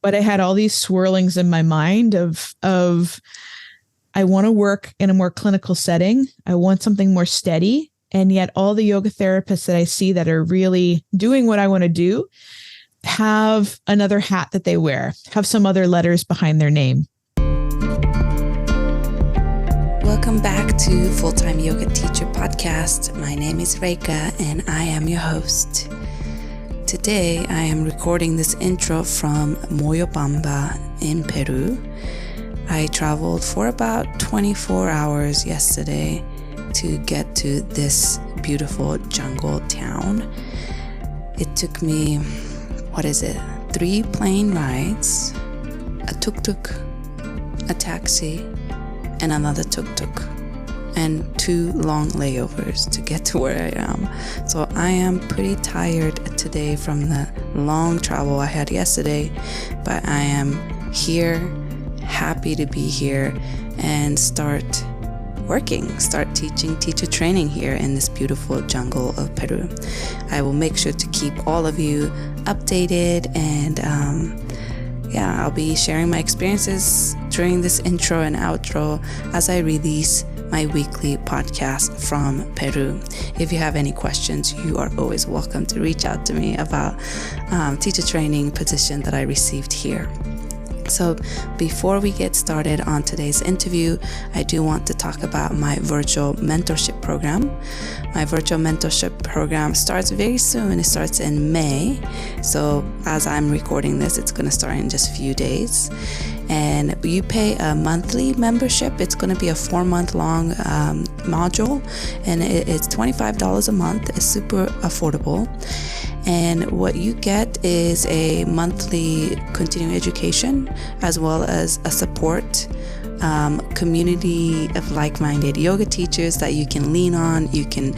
But I had all these swirlings in my mind of I want to work in a more clinical setting. I want something more steady. And yet all the yoga therapists that I see that are really doing what I want to do have another hat that they wear, have some other letters behind their name. Welcome back to Full-Time Yoga Teacher Podcast. My name is Reika and I am your host. Today I am recording this intro from Moyobamba in Peru. I traveled for about 24 hours yesterday to get to this beautiful jungle town. It took me, 3 plane rides, a tuk-tuk, a taxi, and another tuk-tuk, and 2 long layovers to get to where I am. So I am pretty tired today from the long travel I had yesterday, but I am here, happy to be here and start working, start teaching, teacher training here in this beautiful jungle of Peru. I will make sure to keep all of you updated and I'll be sharing my experiences during this intro and outro as I release my weekly podcast from Peru. If you have any questions, you are always welcome to reach out to me about teacher training position that I received here. So before we get started on today's interview, I do want to talk about my virtual mentorship program. My virtual mentorship program starts very soon. It starts in May. So as I'm recording this, it's going to start in just a few days. And you pay a monthly membership. It's going to be a 4-month long module, and it's $25 a month. It's super affordable. And what you get is a monthly continuing education, as well as a support community of like-minded yoga teachers that you can lean on, you can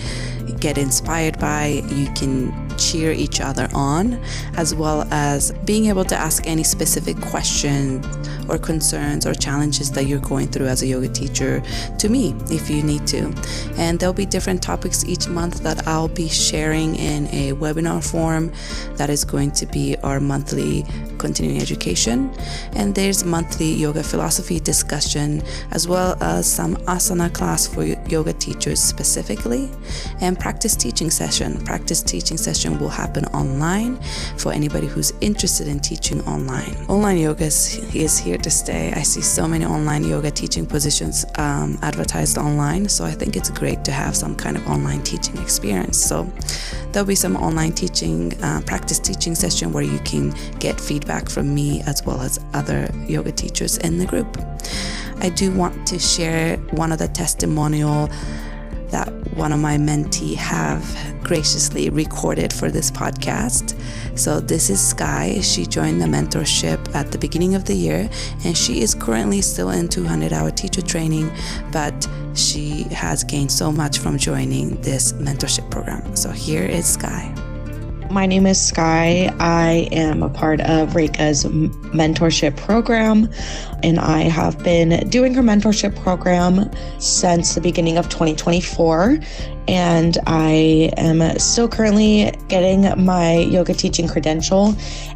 get inspired by, you can cheer each other on, as well as being able to ask any specific question or concerns or challenges that you're going through as a yoga teacher to me if you need to. And there'll be different topics each month that I'll be sharing in a webinar form that is going to be our monthly continuing education. And there's monthly yoga philosophy discussion, as well as some asana class for yoga teachers specifically, and practice teaching session. Practice teaching session will happen online for anybody who's interested in teaching online. Online yoga is here to stay. I see so many online yoga teaching positions advertised online, so I think it's great to have some kind of online teaching experience. So there'll be some online teaching, practice teaching session where you can get feedback from me as well as other yoga teachers in the group. I do want to share one of the testimonial that one of my mentees have graciously recorded for this podcast. So this is Sky. She joined the mentorship at the beginning of the year, and she is currently still in 200-hour teacher training, but she has gained so much from joining this mentorship program. So here is Sky. My name is Sky. I am a part of Reika's mentorship program, and I have been doing her mentorship program since the beginning of 2024. And I am still currently getting my yoga teaching credential.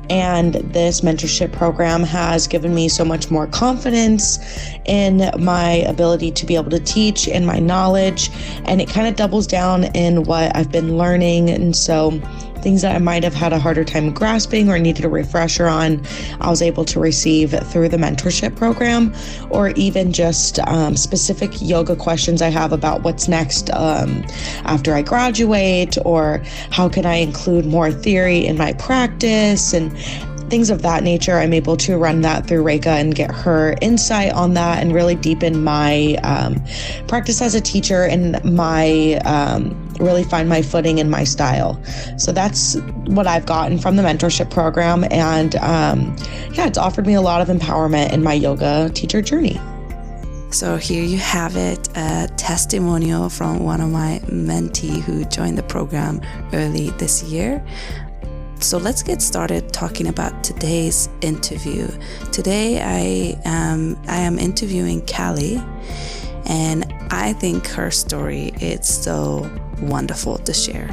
And this mentorship program has given me so much more confidence in my ability to be able to teach and my knowledge. And it kind of doubles down in what I've been learning. And so things that I might have had a harder time grasping or needed a refresher on, I was able to receive through the mentorship program, or even just specific yoga questions I have about what's next after I graduate, or how can I include more theory in my practice and things of that nature. I'm able to run that through Reika and get her insight on that and really deepen my practice as a teacher and my really find my footing in my style. So that's what I've gotten from the mentorship program. And it's offered me a lot of empowerment in my yoga teacher journey. So here you have it, a testimonial from one of my mentees who joined the program early this year. So let's get started talking about today's interview. Today I am interviewing Kallie, and I think her story is so wonderful to share.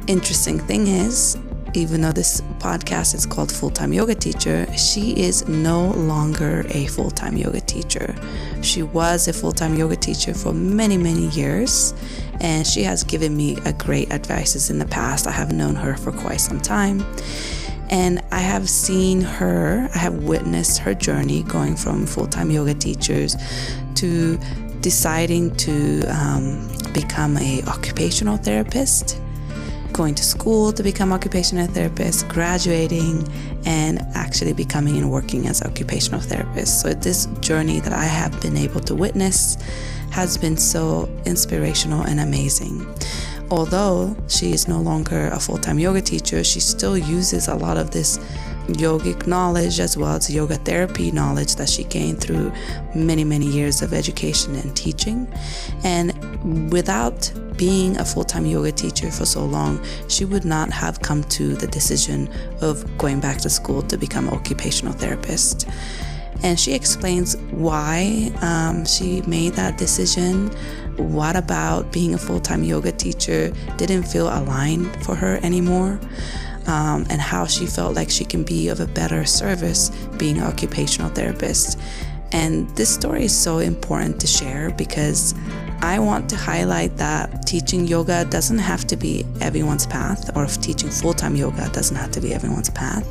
Interesting thing is, even though this podcast is called Full-Time Yoga Teacher, she is no longer a full-time yoga teacher. She was a full-time yoga teacher for many, many years, and she has given me a great advices in the past. I have known her for quite some time, and I have witnessed her journey going from full-time yoga teachers to deciding to become an occupational therapist, going to school to become occupational therapist, graduating, and actually becoming and working as occupational therapist. So this journey that I have been able to witness has been so inspirational and amazing. Although she is no longer a full-time yoga teacher, she still uses a lot of this yogic knowledge as well as yoga therapy knowledge that she gained through many, many years of education and teaching. And without being a full-time yoga teacher for so long, she would not have come to the decision of going back to school to become an occupational therapist. And she explains why she made that decision. What about being a full-time yoga teacher didn't feel aligned for her anymore, and how she felt like she can be of a better service being an occupational therapist. And this story is so important to share because I want to highlight that teaching yoga doesn't have to be everyone's path, or if teaching full-time yoga doesn't have to be everyone's path.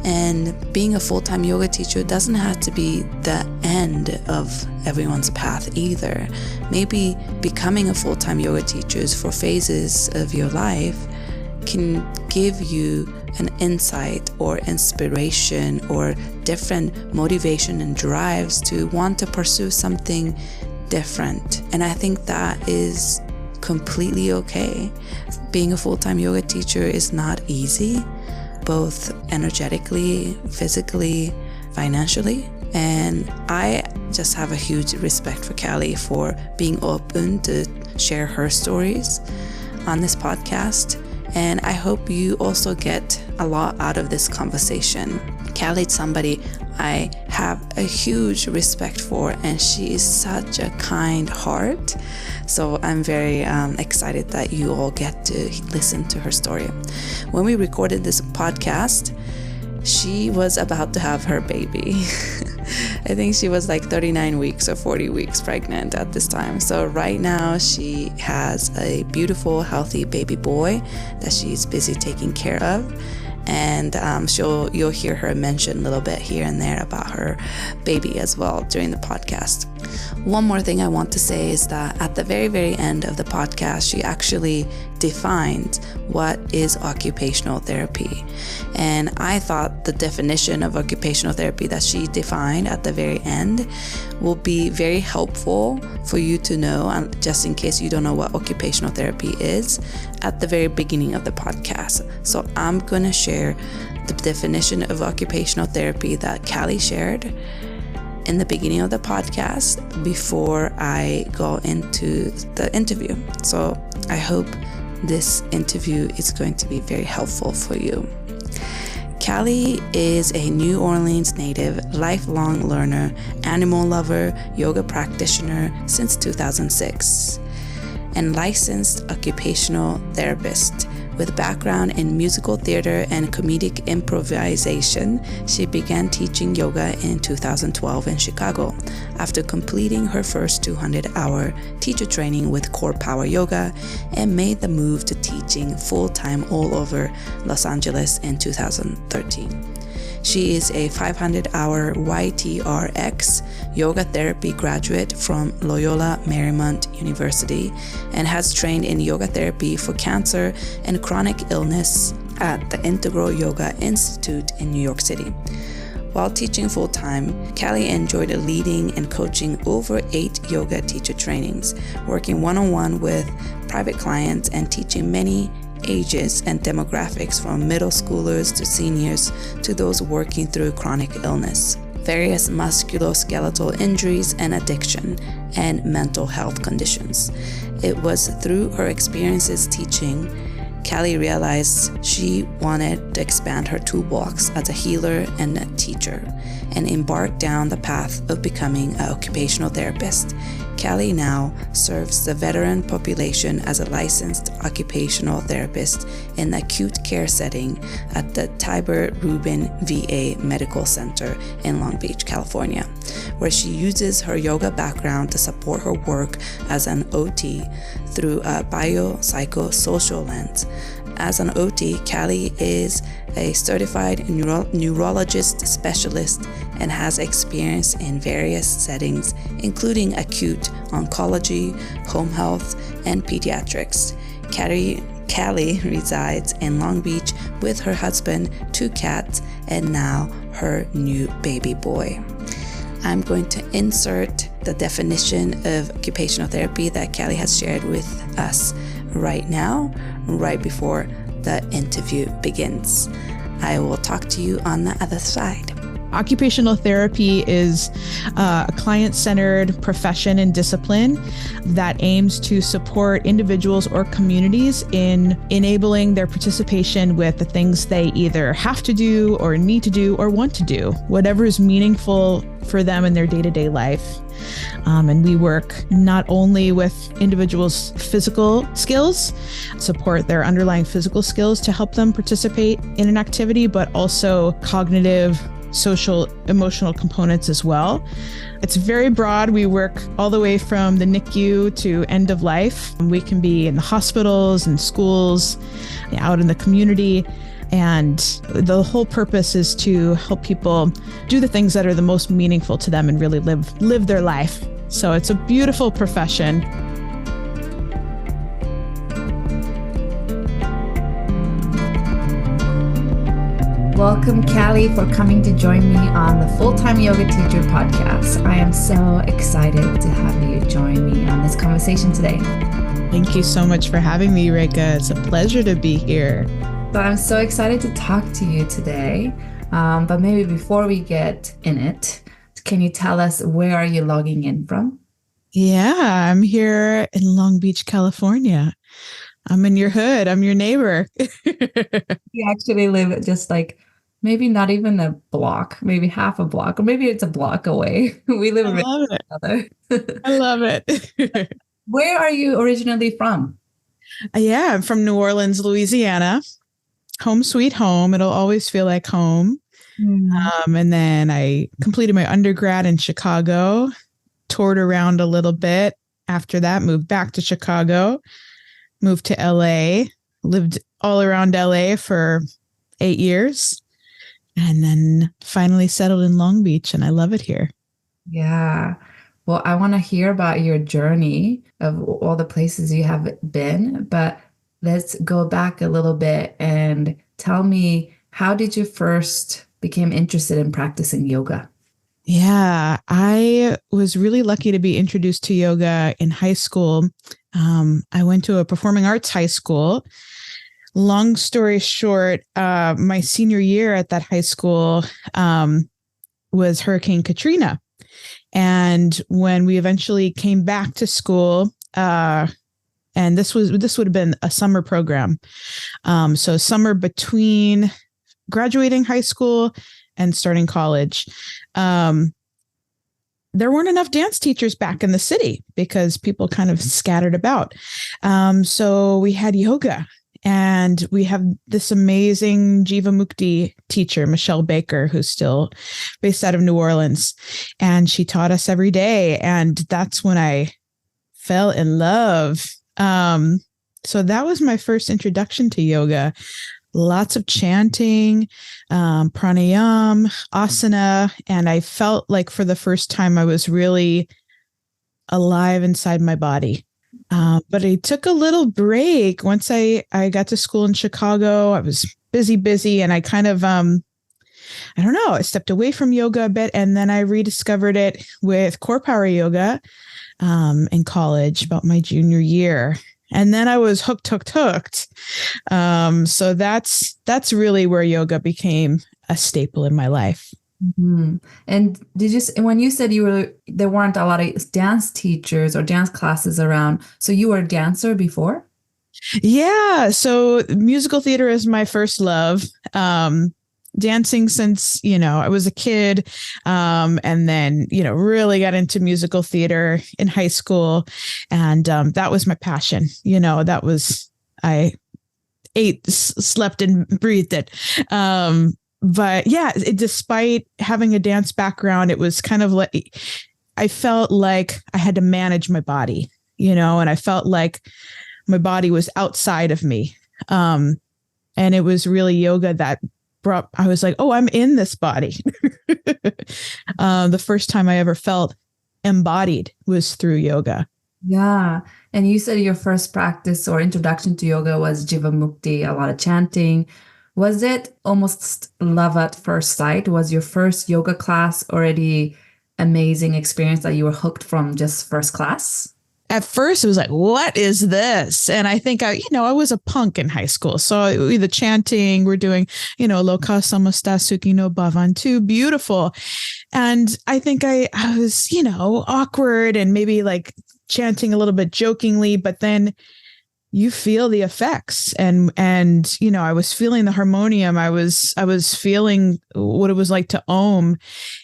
And being a full-time yoga teacher doesn't have to be the end of everyone's path either. Maybe becoming a full-time yoga teacher for phases of your life can give you an insight or inspiration or different motivation and drives to want to pursue something different. And I think that is completely okay. Being a full-time yoga teacher is not easy, both energetically, physically, financially. And I just have a huge respect for Kallie for being open to share her stories on this podcast. And I hope you also get a lot out of this conversation. Kallie is somebody I have a huge respect for, and she is such a kind heart. So I'm very excited that you all get to listen to her story. When we recorded this podcast, she was about to have her baby. I think she was like 39 weeks or 40 weeks pregnant at this time. So right now she has a beautiful, healthy baby boy that she's busy taking care of. And you'll hear her mention a little bit here and there about her baby as well during the podcast. One more thing I want to say is that at the very, very end of the podcast, she actually defined what is occupational therapy. And I thought the definition of occupational therapy that she defined at the very end will be very helpful for you to know, just in case you don't know what occupational therapy is, at the very beginning of the podcast. So I'm going to share the definition of occupational therapy that Kallie shared in the beginning of the podcast before I go into the interview. So I hope this interview is going to be very helpful for you. Kallie is a New Orleans native, lifelong learner, animal lover, yoga practitioner since 2006, and licensed occupational therapist. With background in musical theater and comedic improvisation, she began teaching yoga in 2012 in Chicago. After completing her first 200-hour teacher training with Core Power Yoga, and made the move to teaching full-time all over Los Angeles in 2013. She is a 500-hour YTRX yoga therapy graduate from Loyola Marymount University and has trained in yoga therapy for cancer and chronic illness at the Integral Yoga Institute in New York City. While teaching full-time, Kallie enjoyed leading and coaching over 8 yoga teacher trainings, working one-on-one with private clients and teaching many ages and demographics from middle schoolers to seniors to those working through chronic illness, various musculoskeletal injuries and addiction, and mental health conditions. It was through her experiences teaching, Kallie realized she wanted to expand her toolbox as a healer and a teacher, and embark down the path of becoming an occupational therapist, Kallie now serves the veteran population as a licensed occupational therapist in the acute care setting at the Tibor Rubin VA Medical Center in Long Beach, California, where she uses her yoga background to support her work as an OT through a biopsychosocial lens. As an OT, Kallie is a certified neurologist specialist and has experience in various settings, including acute oncology, home health, and pediatrics. Kallie resides in Long Beach with her husband, 2 cats, and now her new baby boy. I'm going to insert the definition of occupational therapy that Kallie has shared with us right now, right before the interview begins. I will talk to you on the other side. Occupational therapy is a client-centered profession and discipline that aims to support individuals or communities in enabling their participation with the things they either have to do or need to do or want to do, whatever is meaningful for them in their day-to-day life. And we work not only with individuals' physical skills, support their underlying physical skills to help them participate in an activity, but also cognitive, social, emotional components as well. It's very broad. We work all the way from the NICU to end of life. We can be in the hospitals and schools, out in the community. And the whole purpose is to help people do the things that are the most meaningful to them and really live their life. So it's a beautiful profession. Welcome, Kallie, for coming to join me on the Full-Time Yoga Teacher podcast. I am so excited to have you join me on this conversation today. Thank you so much for having me, Reika. It's a pleasure to be here. So I'm so excited to talk to you today. But maybe before we get in it, can you tell us where are you logging in from? Yeah, I'm here in Long Beach, California. I'm in your hood. I'm your neighbor. We actually live just like maybe not even a block, maybe half a block, or maybe it's a block away. We live I love with each other. I love it. Where are you originally from? Yeah, I'm from New Orleans, Louisiana. Home sweet home. It'll always feel like home. And then I completed my undergrad in Chicago, toured around a little bit. After that, moved back to Chicago, moved to LA, lived all around LA for 8 years, and then finally settled in Long Beach, and I love it here. Yeah. Well, I want to hear about your journey of all the places you have been, but let's go back a little bit and tell me, how did you first become interested in practicing yoga? Yeah, I was really lucky to be introduced to yoga in high school. I went to a performing arts high school. Long story short, my senior year at that high school was Hurricane Katrina. And when we eventually came back to school, and this would have been a summer program. So summer between graduating high school and starting college. There weren't enough dance teachers back in the city because people kind of scattered about. So we had yoga, and we have this amazing Jiva Mukti teacher, Michelle Baker, who's still based out of New Orleans. And she taught us every day. And that's when I fell in love. So that was my first introduction to yoga. Lots of chanting, pranayam, asana. And I felt like for the first time, I was really alive inside my body. But I took a little break. Once I got to school in Chicago, I was busy. And I kind of, I don't know, I stepped away from yoga a bit. And then I rediscovered it with core power yoga in college about my junior year. And then I was hooked. So that's really where yoga became a staple in my life. Mm-hmm. And when you said there weren't a lot of dance teachers or dance classes around, so you were a dancer before? Yeah. So musical theater is my first love. dancing since, I was a kid. And then, really got into musical theater in high school. And that was my passion. I ate, slept, and breathed it. But yeah, despite having a dance background, it was kind of like, I felt like I had to manage my body, and I felt like my body was outside of me. And it was really yoga that I was like, oh, I'm in this body. The first time I ever felt embodied was through yoga. Yeah. And you said your first practice or introduction to yoga was Jivamukti, a lot of chanting. Was it almost love at first sight? Was your first yoga class already amazing experience that you were hooked from just first class? At first it was like, what is this? And I think I was a punk in high school. So the chanting, we're doing, Loka Samasta Sukhi no Bhavantu, beautiful. And I think I was, awkward and maybe like chanting a little bit jokingly, but then you feel the effects and I was feeling the harmonium. I was feeling what it was like to Om.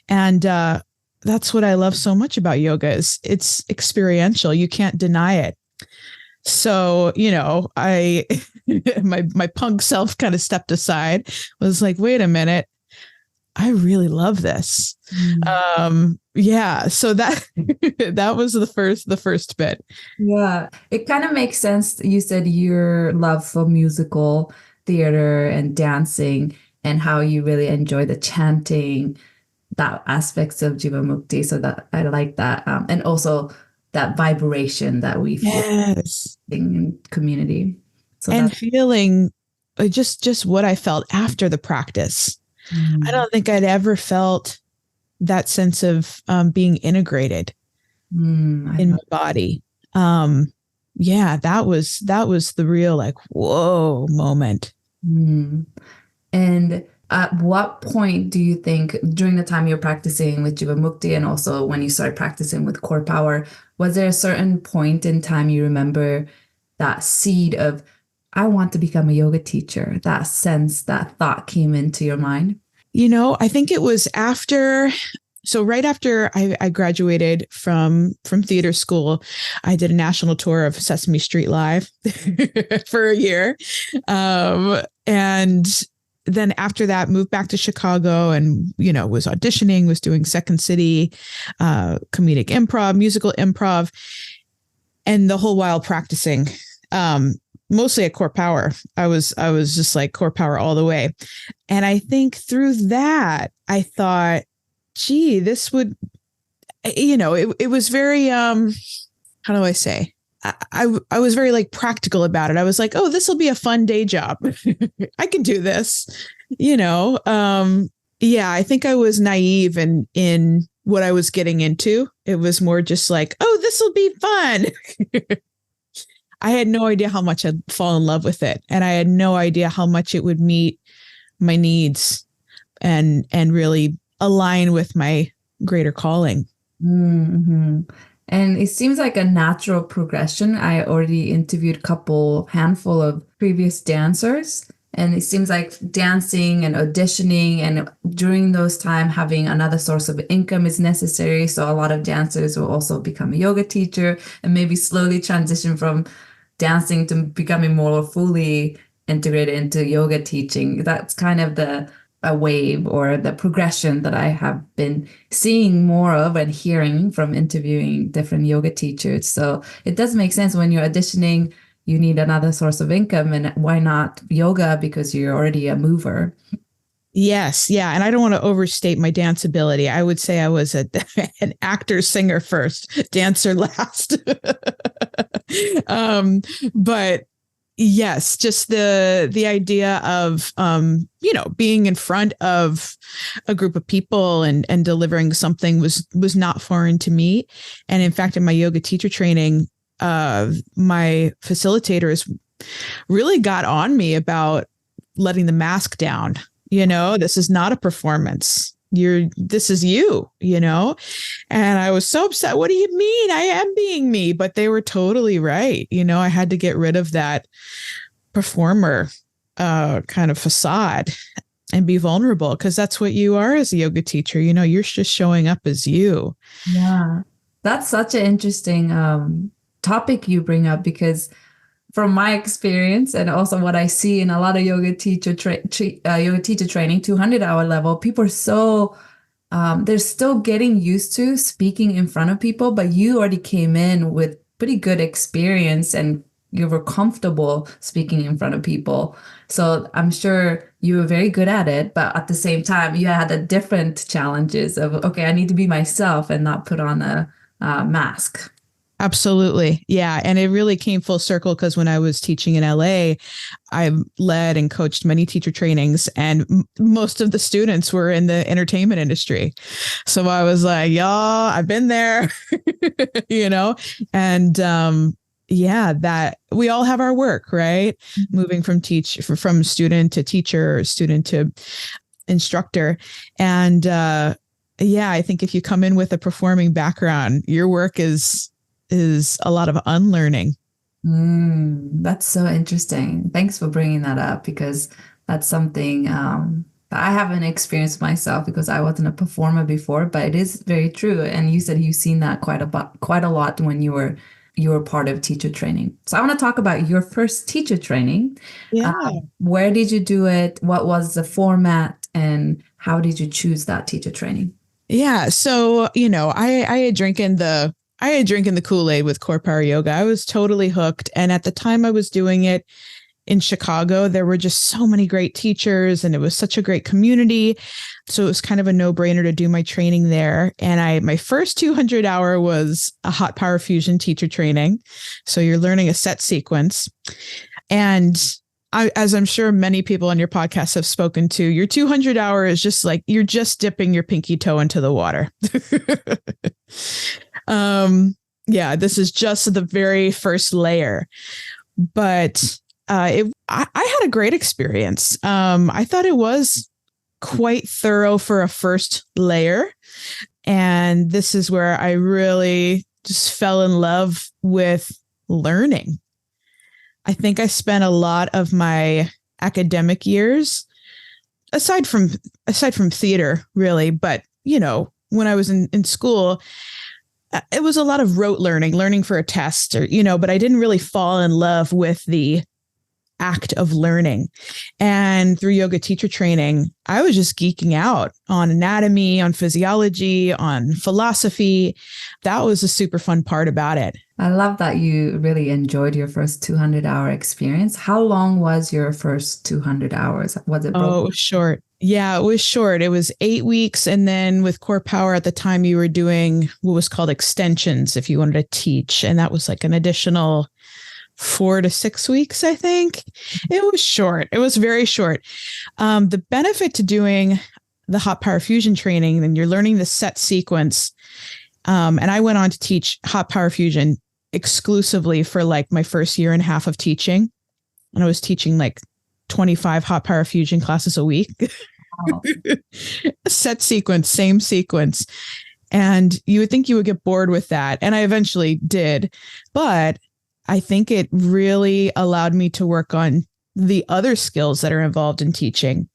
And, that's what I love so much about yoga is it's experiential. You can't deny it. So, I, my punk self kind of stepped aside, was like, wait a minute, I really love this. Yeah. So that, that was the first bit. Yeah. It kind of makes sense. You said your love for musical theater and dancing and how you really enjoy the chanting, that aspects of Jivamukti. So that I like that. And also that vibration that we feel in community. So and feeling just what I felt after the practice. I don't think I'd ever felt that sense of being integrated in my body. Yeah, that was the real like, whoa moment. And at what point do you think during the time you're practicing with Jivamukti and also when you started practicing with Core Power, was there a certain point in time you remember that seed of, I want to become a yoga teacher, that sense, that thought came into your mind? I think it was right after I graduated from theater school, I did a national tour of Sesame Street Live for a year. And then after that, moved back to Chicago and, was auditioning, was doing Second City, comedic improv, musical improv, and the whole while practicing, mostly at Core Power. I was just like Core Power all the way. And I think through that, I thought, gee, this would, it was very, how do I say? I was very like practical about it. I was like, oh, this will be a fun day job. I can do this, yeah, I think I was naive in what I was getting into. It was more just like, oh, this will be fun. I had no idea how much I'd fall in love with it. And I had no idea how much it would meet my needs and really align with my greater calling. Mm-hmm. And it seems like a natural progression. I already interviewed a handful of previous dancers, and it seems like dancing and auditioning and during those time having another source of income is necessary. So a lot of dancers will also become a yoga teacher and maybe slowly transition from dancing to becoming more fully integrated into yoga teaching. That's kind of a wave or the progression that I have been seeing more of and hearing from interviewing different yoga teachers. So it does make sense when you're auditioning, you need another source of income, and why not yoga because you're already a mover? Yes. Yeah. And I don't want to overstate my dance ability. I would say I was an actor, singer first, dancer last. But yes, just the idea of, being in front of a group of people and delivering something was not foreign to me. And in fact, in my yoga teacher training, my facilitators really got on me about letting the mask down. This is not a performance. This is you, and I was so upset. What do you mean? I am being me, but they were totally right. I had to get rid of that performer kind of facade. and be vulnerable, because that's what you are as a yoga teacher. You're just showing up as you. Yeah, that's such an interesting topic you bring up, because from my experience and also what I see in a lot of yoga teacher training, 200-hour level, people are so they're still getting used to speaking in front of people, but you already came in with pretty good experience and you were comfortable speaking in front of people. So I'm sure you were very good at it, but at the same time, you had a different challenges of, okay, I need to be myself and not put on a mask. Absolutely. Yeah. And it really came full circle, because when I was teaching in LA, I led and coached many teacher trainings, and most of the students were in the entertainment industry. So I was like, y'all, I've been there, and yeah, that we all have our work, right? Mm-hmm. Moving from student to teacher, student to instructor. And yeah, I think if you come in with a performing background, your work is a lot of unlearning. That's so interesting. Thanks for bringing that up, because that's something that I haven't experienced myself, because I wasn't a performer before, but it is very true. And you said you've seen that quite a lot when you were part of teacher training. So I want to talk about your first teacher training. Yeah. Where did you do it? What was the format, and how did you choose that teacher training? Yeah. So, I had drinking the Kool-Aid with Core Power Yoga. I was totally hooked. And at the time I was doing it in Chicago, there were just so many great teachers, and it was such a great community. So it was kind of a no-brainer to do my training there. And my first 200-hour was a hot power fusion teacher training. So you're learning a set sequence. And as I'm sure many people on your podcast have spoken to, your 200-hour is just like, you're just dipping your pinky toe into the water. Yeah, this is just the very first layer, but I had a great experience. I thought it was quite thorough for a first layer. And this is where I really just fell in love with learning. I think I spent a lot of my academic years, aside from theater, really, but when I was in school, it was a lot of rote learning for a test, but I didn't really fall in love with the act of learning. And through yoga teacher training, I was just geeking out on anatomy, on physiology, on philosophy. That was a super fun part about it. I love that you really enjoyed your first 200-hour experience. How long was your first 200 hours? Was it broken? Oh, it was short. Yeah, it was short. It was 8 weeks. And then with Core Power at the time, you were doing what was called extensions if you wanted to teach. And that was like an additional 4 to 6 weeks, I think. It was short. It was very short. The benefit to doing the hot power fusion training, then you're learning the set sequence. And I went on to teach hot power fusion exclusively for like my first year and a half of teaching. And I was teaching like 25 hot power fusion classes a week. Wow. Set sequence, same sequence. And you would think you would get bored with that. And I eventually did. But I think it really allowed me to work on the other skills that are involved in teaching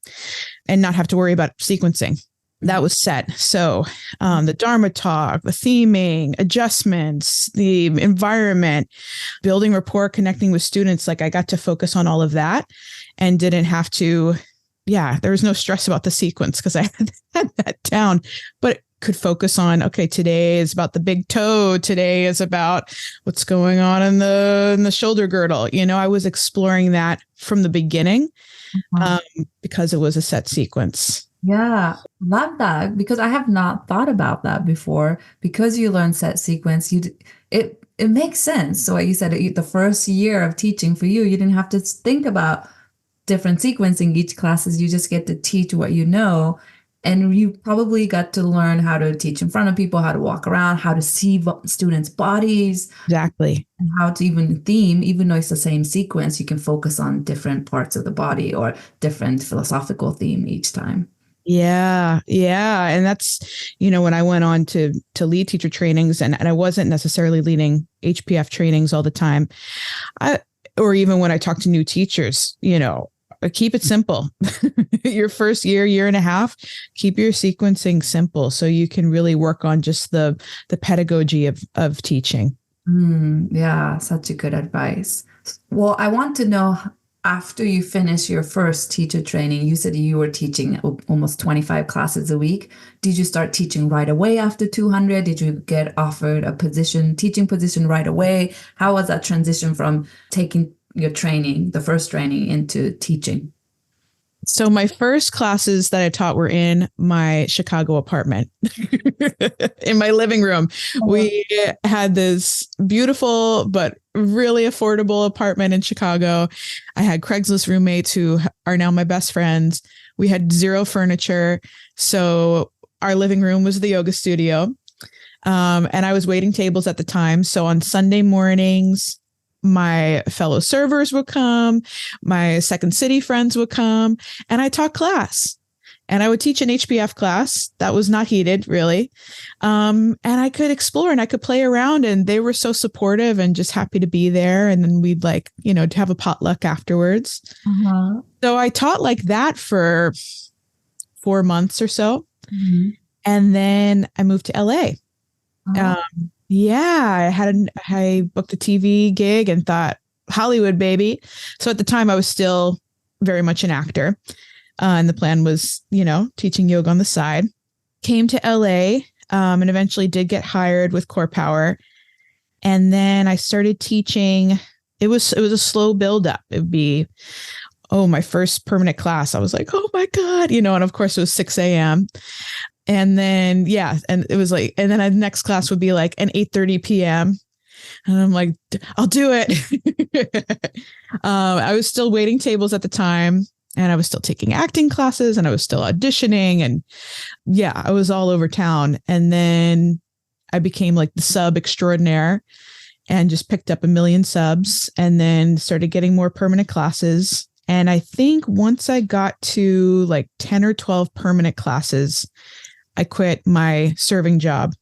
and not have to worry about sequencing. That was set. So the Dharma talk, the theming, adjustments, the environment, building rapport, connecting with students. Like I got to focus on all of that and didn't have to. Yeah, there was no stress about the sequence because I had that down, but could focus on, okay, today is about the big toe. Today is about what's going on in the shoulder girdle. I was exploring that from the beginning because it was a set sequence. Yeah, love that, because I have not thought about that before. Because you learn set sequence, it makes sense. So what you said, the first year of teaching for you, you didn't have to think about different sequencing each classes. You just get to teach what you know. And you probably got to learn how to teach in front of people, how to walk around, how to see students' bodies. Exactly. And how to even theme, even though it's the same sequence, you can focus on different parts of the body or different philosophical theme each time. Yeah. Yeah. And that's, when I went on to lead teacher trainings and I wasn't necessarily leading HPF trainings all the time. Or even when I talk to new teachers, keep it simple. Your first year and a half, keep your sequencing simple so you can really work on just the pedagogy of teaching. Yeah, such a good advice. Well, I want to know, after you finish your first teacher training, you said you were teaching almost 25 classes a week. Did you start teaching right away after 200? Did you get offered a teaching position right away? How was that transition from taking your training, the first training, into teaching? So my first classes that I taught were in my Chicago apartment, in my living room. We had this beautiful but really affordable apartment in Chicago. I had Craigslist roommates who are now my best friends. We had zero furniture. So our living room was the yoga studio. And I was waiting tables at the time. So on Sunday mornings, my fellow servers would come, my Second City friends would come, and I taught class. And I would teach an HBF class that was not heated, really. And I could explore and I could play around, and they were so supportive and just happy to be there. And then we'd to have a potluck afterwards. Uh-huh. So I taught like that for 4 months or so. Mm-hmm. And then I moved to LA. Uh-huh. I booked a TV gig and thought, Hollywood, baby. So at the time I was still very much an actor. And the plan was, teaching yoga on the side. Came to LA and eventually did get hired with Core Power. And then I started teaching. It was a slow build up. It would be, my first permanent class. I was like, oh my God, and of course it was 6 a.m. And then, and it was like, and then the next class would be like an 8:30 p.m. And I'm like, I'll do it. I was still waiting tables at the time, and I was still taking acting classes, and I was still auditioning, and I was all over town. And then I became like the sub extraordinaire and just picked up 1 million subs, and then started getting more permanent classes. And I think once I got to like 10 or 12 permanent classes, I quit my serving job,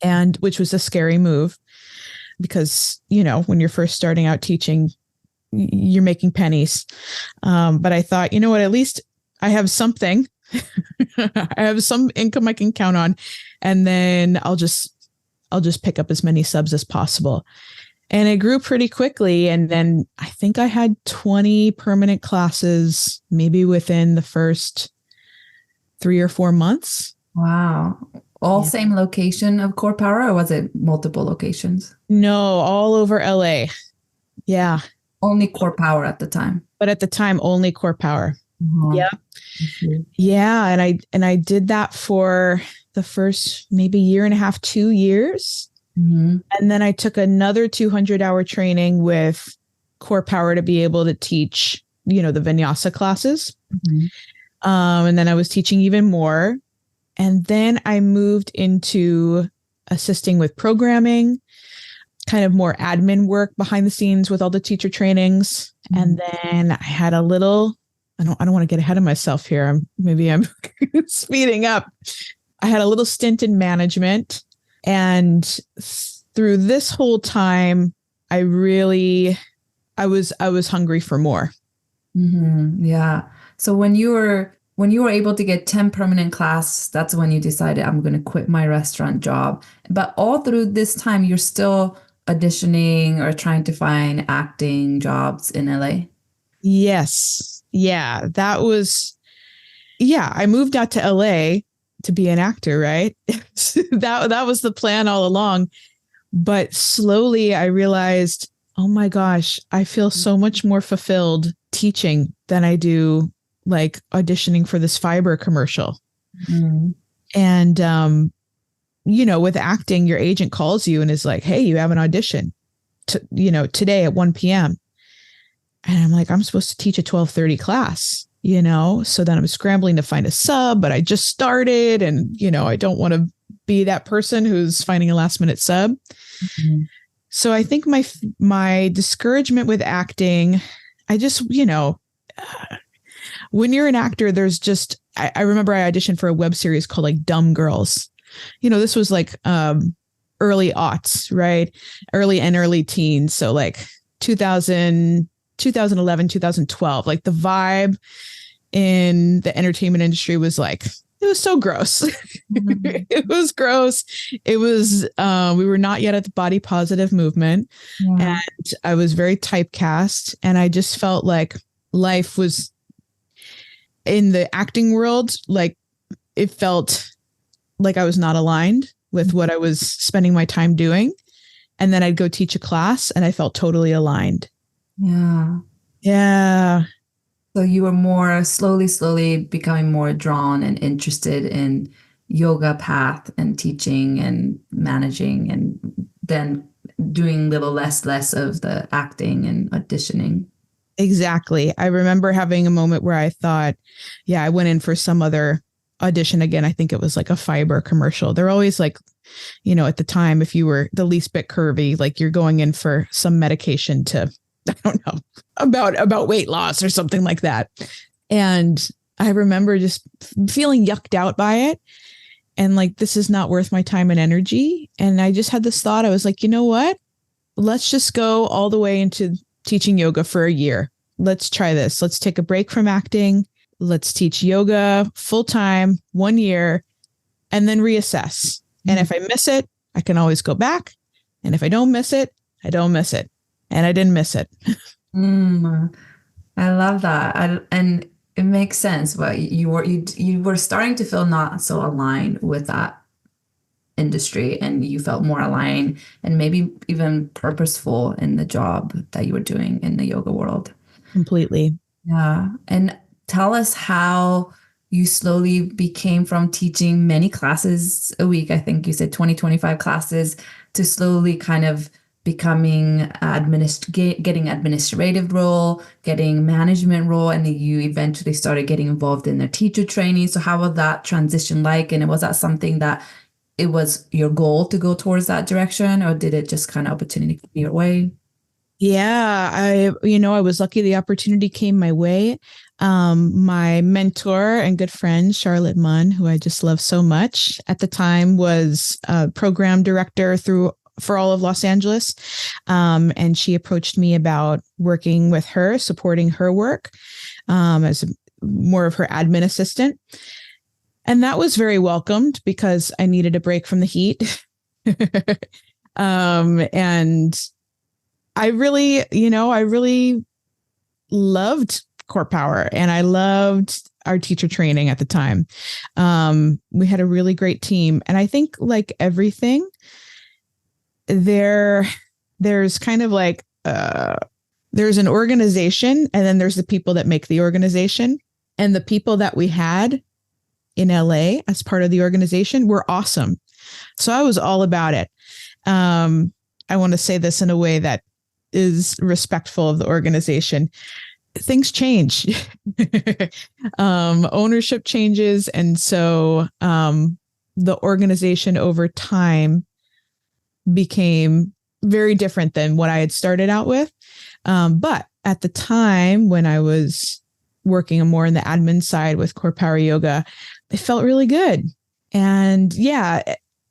and which was a scary move because, when you're first starting out teaching, you're making pennies. But I thought, what, at least I have something. I have some income I can count on, and then I'll just pick up as many subs as possible. And it grew pretty quickly. And then I think I had 20 permanent classes, maybe within the first 3 or 4 months. Wow. All same location of Core Power, or was it multiple locations? No, all over LA. Yeah. Only Core Power at the time. But at the time, only Core Power. Uh-huh. Yeah. Mm-hmm. Yeah. And I did that for the first maybe 1.5 years, 2 years. Mm-hmm. And then I took another 200-hour training with Core Power to be able to teach, the vinyasa classes. Mm-hmm. And then I was teaching even more. And then I moved into assisting with programming, kind of more admin work behind the scenes with all the teacher trainings. Mm-hmm. And then I had a little, I don't want to get ahead of myself here. I'm speeding up. I had a little stint in management. And through this whole time, I was hungry for more. Mm-hmm. Yeah. So when you were able to get 10 permanent class, that's when you decided, I'm going to quit my restaurant job. But all through this time, you're still auditioning or trying to find acting jobs in LA? Yes. Yeah. I moved out to LA to be an actor, right? that was the plan all along. But slowly I realized, oh my gosh, I feel so much more fulfilled teaching than I do like auditioning for this fiber commercial. Mm. And, with acting, your agent calls you and is like, hey, you have an audition today at 1 p.m. And I'm like, I'm supposed to teach a 12:30 class, so then I'm scrambling to find a sub, but I just started and, I don't want to be that person who's finding a last minute sub. Mm-hmm. So I think my discouragement with acting, I just, when you're an actor, there's just, I remember I auditioned for a web series called like Dumb Girls. This was like early aughts, right? Early teens. So like 2000, 2011, 2012. Like the vibe in the entertainment industry was like, it was so gross. It was gross. It was, we were not yet at the body positive movement. Yeah. And I was very typecast. And I just felt like life was in the acting world. Like it felt like I was not aligned with what I was spending my time doing. And then I'd go teach a class and I felt totally aligned. Yeah. Yeah. So you were more slowly becoming more drawn and interested in yoga path and teaching and managing, and then doing little less of the acting and auditioning. Exactly. I remember having a moment where I thought, yeah, I went in for some other audition again. I think it was like a fiber commercial. They're always like, you know, at the time, if you were the least bit curvy, like you're going in for some medication to, I don't know, about weight loss or something like that. And I remember just feeling yucked out by it. And like, this is not worth my time and energy. And I just had this thought. I was like, you know what? Let's just go all the way into teaching yoga for a year. Let's try this. Let's take a break from acting. Let's teach yoga full time, 1 year, and then reassess. And if I miss it, I can always go back. And if I don't miss it, I don't miss it. And I didn't miss it. I love that. And it makes sense. But you were starting to feel not so aligned with that industry, and you felt more aligned and maybe even purposeful in the job that you were doing in the yoga world. Completely. Yeah. And tell us how you slowly became from teaching many classes a week. I think you said 25 classes, to slowly kind of becoming getting administrative role, getting management role, and then you eventually started getting involved in the teacher training. So how was that transition like? And was that something that it was your goal to go towards that direction, or did it just kind of opportunity come your way? Yeah, I was lucky the opportunity came my way. My mentor and good friend, Charlotte Munn, who I just love so much at the time, was a program director for all of Los Angeles. And she approached me about working with her, supporting her work as more of her admin assistant. And that was very welcomed because I needed a break from the heat. And I really loved Core Power, and I loved our teacher training at the time. We had a really great team. And I think, like everything, there's kind of like, there's an organization, and then there's the people that make the organization. And the people that we had in LA as part of the organization were awesome. So I was all about it. I want to say this in a way that is respectful of the organization. Things change. Ownership changes. And so the organization over time became very different than what I had started out with. But at the time when I was working more in the admin side with Core Power Yoga, it felt really good. And yeah,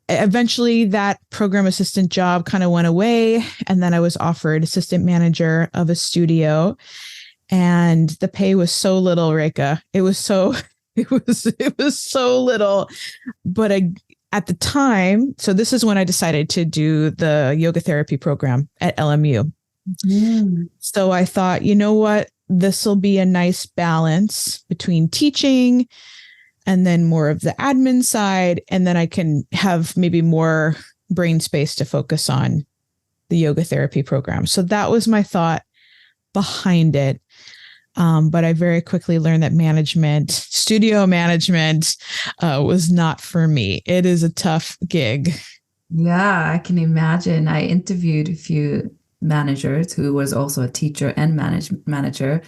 eventually that program assistant job kind of went away. And then I was offered assistant manager of a studio, and the pay was so little, Reika. It was so little. But at the time, so this is when I decided to do the yoga therapy program at LMU. So I thought, you know what, this will be a nice balance between teaching and then more of the admin side. And then I can have maybe more brain space to focus on the yoga therapy program. So that was my thought behind it. But I very quickly learned that studio management, was not for me. It is a tough gig. Yeah, I can imagine. I interviewed a few managers who was also a teacher and manager.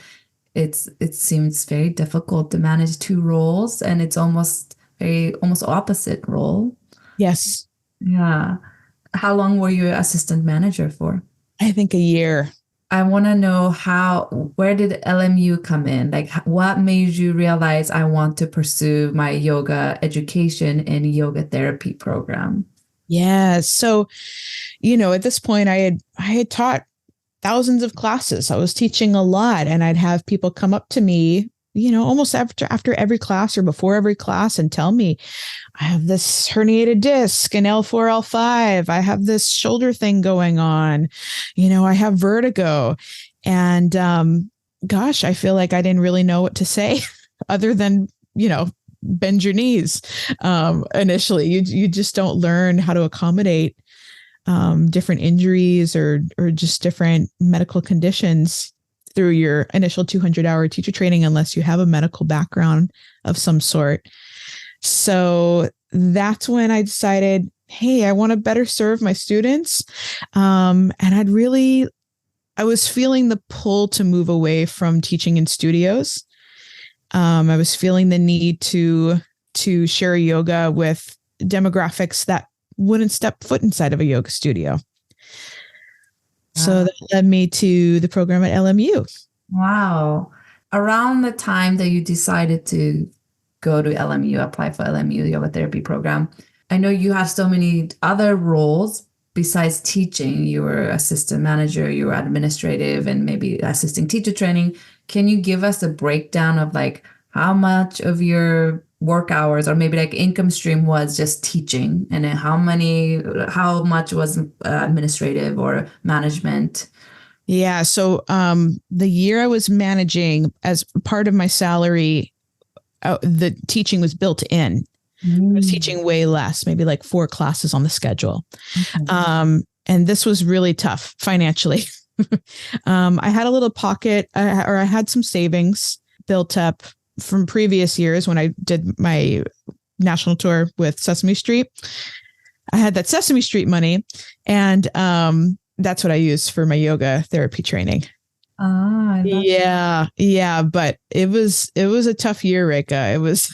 It seems very difficult to manage two roles, and it's almost opposite role. Yes. Yeah. How long were you assistant manager for? I think a year. I want to know where did LMU come in? Like, what made you realize I want to pursue my yoga education and yoga therapy program? Yeah. So, at this point I had taught thousands of classes. I was teaching a lot, and I'd have people come up to me, almost after every class or before every class and tell me, I have this herniated disc in L4, L5. I have this shoulder thing going on. I have vertigo. And gosh, I feel like I didn't really know what to say other than, bend your knees. Initially, you just don't learn how to accommodate different injuries or just different medical conditions through your initial 200-hour teacher training, unless you have a medical background of some sort. So that's when I decided, hey, I want to better serve my students. And I was feeling the pull to move away from teaching in studios. I was feeling the need to share yoga with demographics that wouldn't step foot inside of a yoga studio. So that led me to the program at LMU. Wow. Around the time that you decided to go to LMU, apply for LMU yoga therapy program, I know you have so many other roles besides teaching. You were assistant manager, you were administrative, and maybe assisting teacher training. Can you give us a breakdown of like how much of your work hours or maybe like income stream was just teaching, and then how much was administrative or management? Yeah. So the year I was managing, as part of my salary, the teaching was built in. I was teaching way less, maybe like 4 classes on the schedule. Okay. And this was really tough financially. I had a little pocket, or I had some savings built up from previous years when I did my national tour with Sesame Street. I had that Sesame Street money, and that's what I used for my yoga therapy training. Yeah. But it was a tough year, Reika. It was,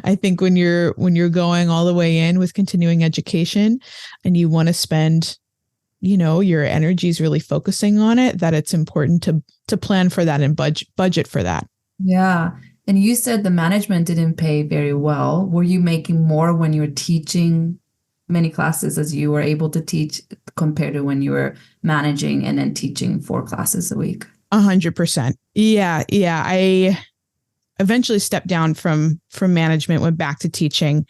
I think when you're going all the way in with continuing education and you want to spend, your energies really focusing on it, that it's important to plan for that and budget for that. Yeah. And you said the management didn't pay very well. Were you making more when you were teaching many classes as you were able to teach compared to when you were managing and then teaching 4 classes a week? 100%. Yeah. I eventually stepped down from management, went back to teaching.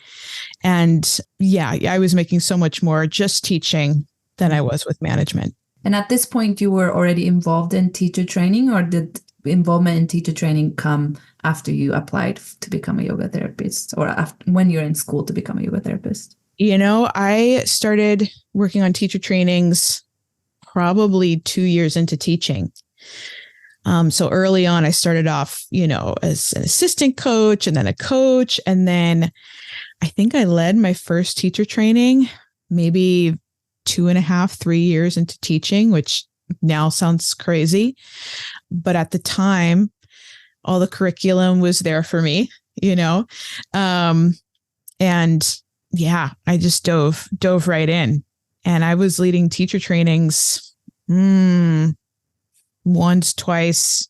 And I was making so much more just teaching than I was with management. And at this point, you were already involved in teacher training, or did involvement in teacher training come after you applied to become a yoga therapist, or when you're in school to become a yoga therapist? I started working on teacher trainings probably 2 years into teaching. So early on, I started off, as an assistant coach and then a coach. And then I think I led my first teacher training maybe 2.5, 3 years into teaching, which now sounds crazy. But at the time, all the curriculum was there for me, and I just dove right in, and I was leading teacher trainings once, twice,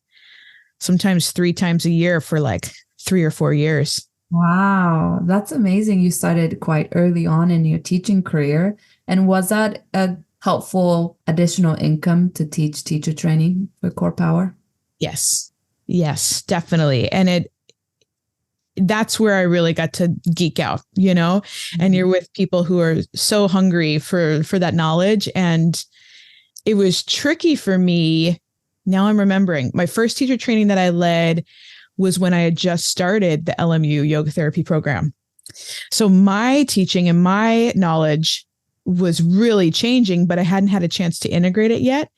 sometimes 3 times a year for like 3 or 4 years. Wow, that's amazing. You started quite early on in your teaching career. And was that a helpful additional income to teach teacher training for Core Power? Yes, definitely. And that's where I really got to geek out, and you're with people who are so hungry for that knowledge. And it was tricky for me. Now I'm remembering my first teacher training that I led was when I had just started the LMU yoga therapy program. So my teaching and my knowledge was really changing, but I hadn't had a chance to integrate it yet.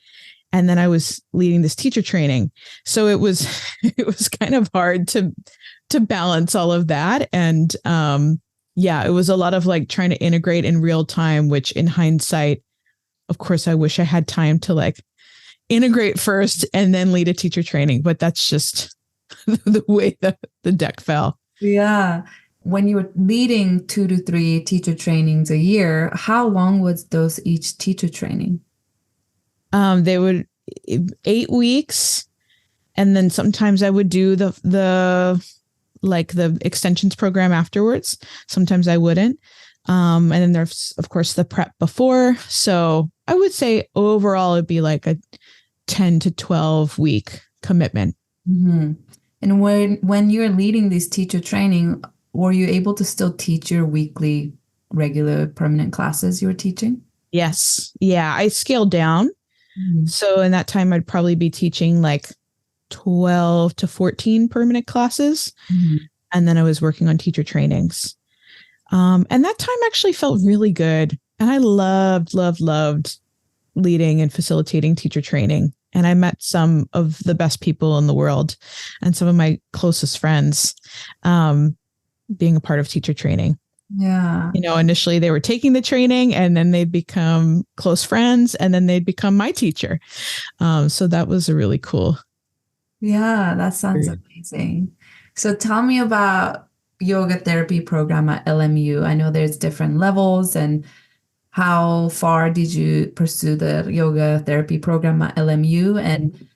And then I was leading this teacher training. So it was kind of hard to balance all of that. And it was a lot of like trying to integrate in real time, which in hindsight, of course, I wish I had time to like integrate first and then lead a teacher training. But that's just the way the deck fell. Yeah. When you were leading 2 to 3 teacher trainings a year, how long was those each teacher training? They would 8 weeks. And then sometimes I would do the extensions program afterwards. Sometimes I wouldn't. And then there's, of course, the prep before. So I would say overall, it'd be like a 10 to 12 week commitment. Mm-hmm. And when you're leading this teacher training, were you able to still teach your weekly regular permanent classes you were teaching? Yes. Yeah. I scaled down. Mm-hmm. So in that time, I'd probably be teaching like 12 to 14 permanent classes. Mm-hmm. And then I was working on teacher trainings. And that time actually felt really good. And I loved leading and facilitating teacher training. And I met some of the best people in the world and some of my closest friends being a part of teacher training. Yeah. You know, initially they were taking the training and then they'd become close friends and then they'd become my teacher. So that was a really cool. Yeah, that sounds amazing. So tell me about yoga therapy program at LMU. I know there's different levels, and how far did you pursue the yoga therapy program at LMU? And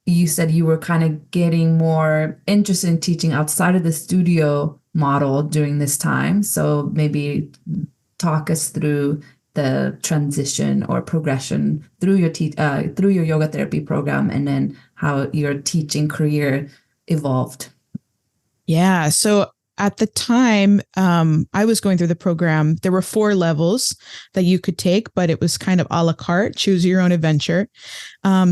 you said you were kind of getting more interested in teaching outside of the studio model during this time. So maybe talk us through the transition or progression through your yoga therapy program, and then how your teaching career evolved. Yeah. So at the time, I was going through the program. There were 4 levels that you could take, but it was kind of a la carte, choose your own adventure.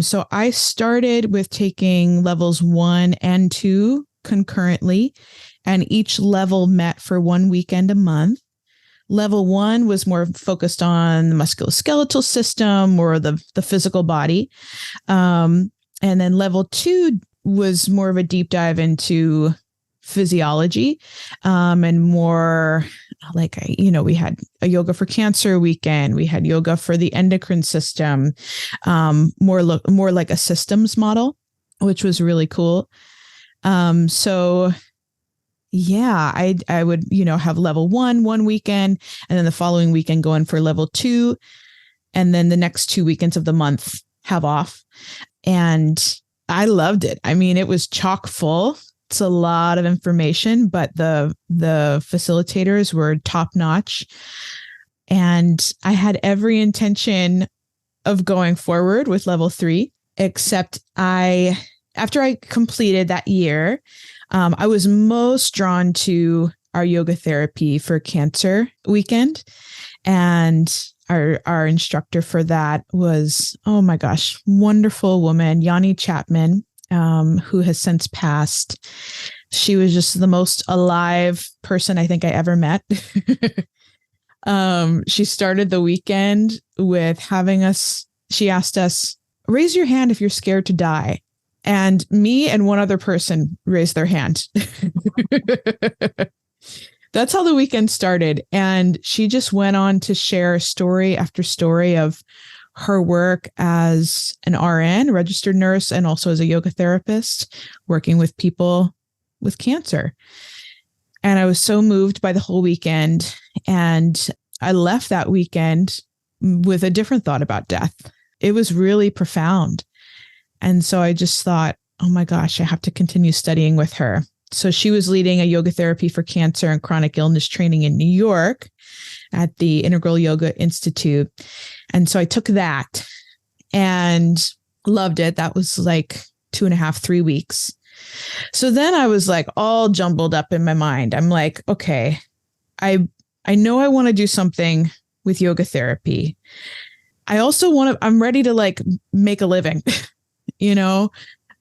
So I started with taking levels 1 and 2 concurrently, and each level met for 1 weekend a month. Level 1 was more focused on the musculoskeletal system or the physical body. And then level 2 was more of a deep dive into physiology, and more like, we had a yoga for cancer weekend. We had yoga for the endocrine system, more like a systems model, which was really cool. So yeah, I would, have level 1 weekend, and then the following weekend go in for level 2. And then the next 2 weekends of the month have off. And I loved it. I mean, it was chock full. It's a lot of information, but the facilitators were top notch. And I had every intention of going forward with level 3, except after I completed that year, I was most drawn to our yoga therapy for cancer weekend. And our instructor for that was, oh my gosh, wonderful woman, Yanni Chapman, who has since passed. She was just the most alive person I think I ever met. She started the weekend with she asked us, raise your hand if you're scared to die. And me and one other person raised their hand. That's how the weekend started. And she just went on to share story after story of her work as an RN, registered nurse, and also as a yoga therapist, working with people with cancer. And I was so moved by the whole weekend. And I left that weekend with a different thought about death. It was really profound. And so I just thought, oh my gosh, I have to continue studying with her. So she was leading a yoga therapy for cancer and chronic illness training in New York at the Integral Yoga Institute. And so I took that and loved it. That was like 2.5, 3 weeks. So then I was like all jumbled up in my mind. I'm like, okay, I know I want to do something with yoga therapy. I also I'm ready to like make a living,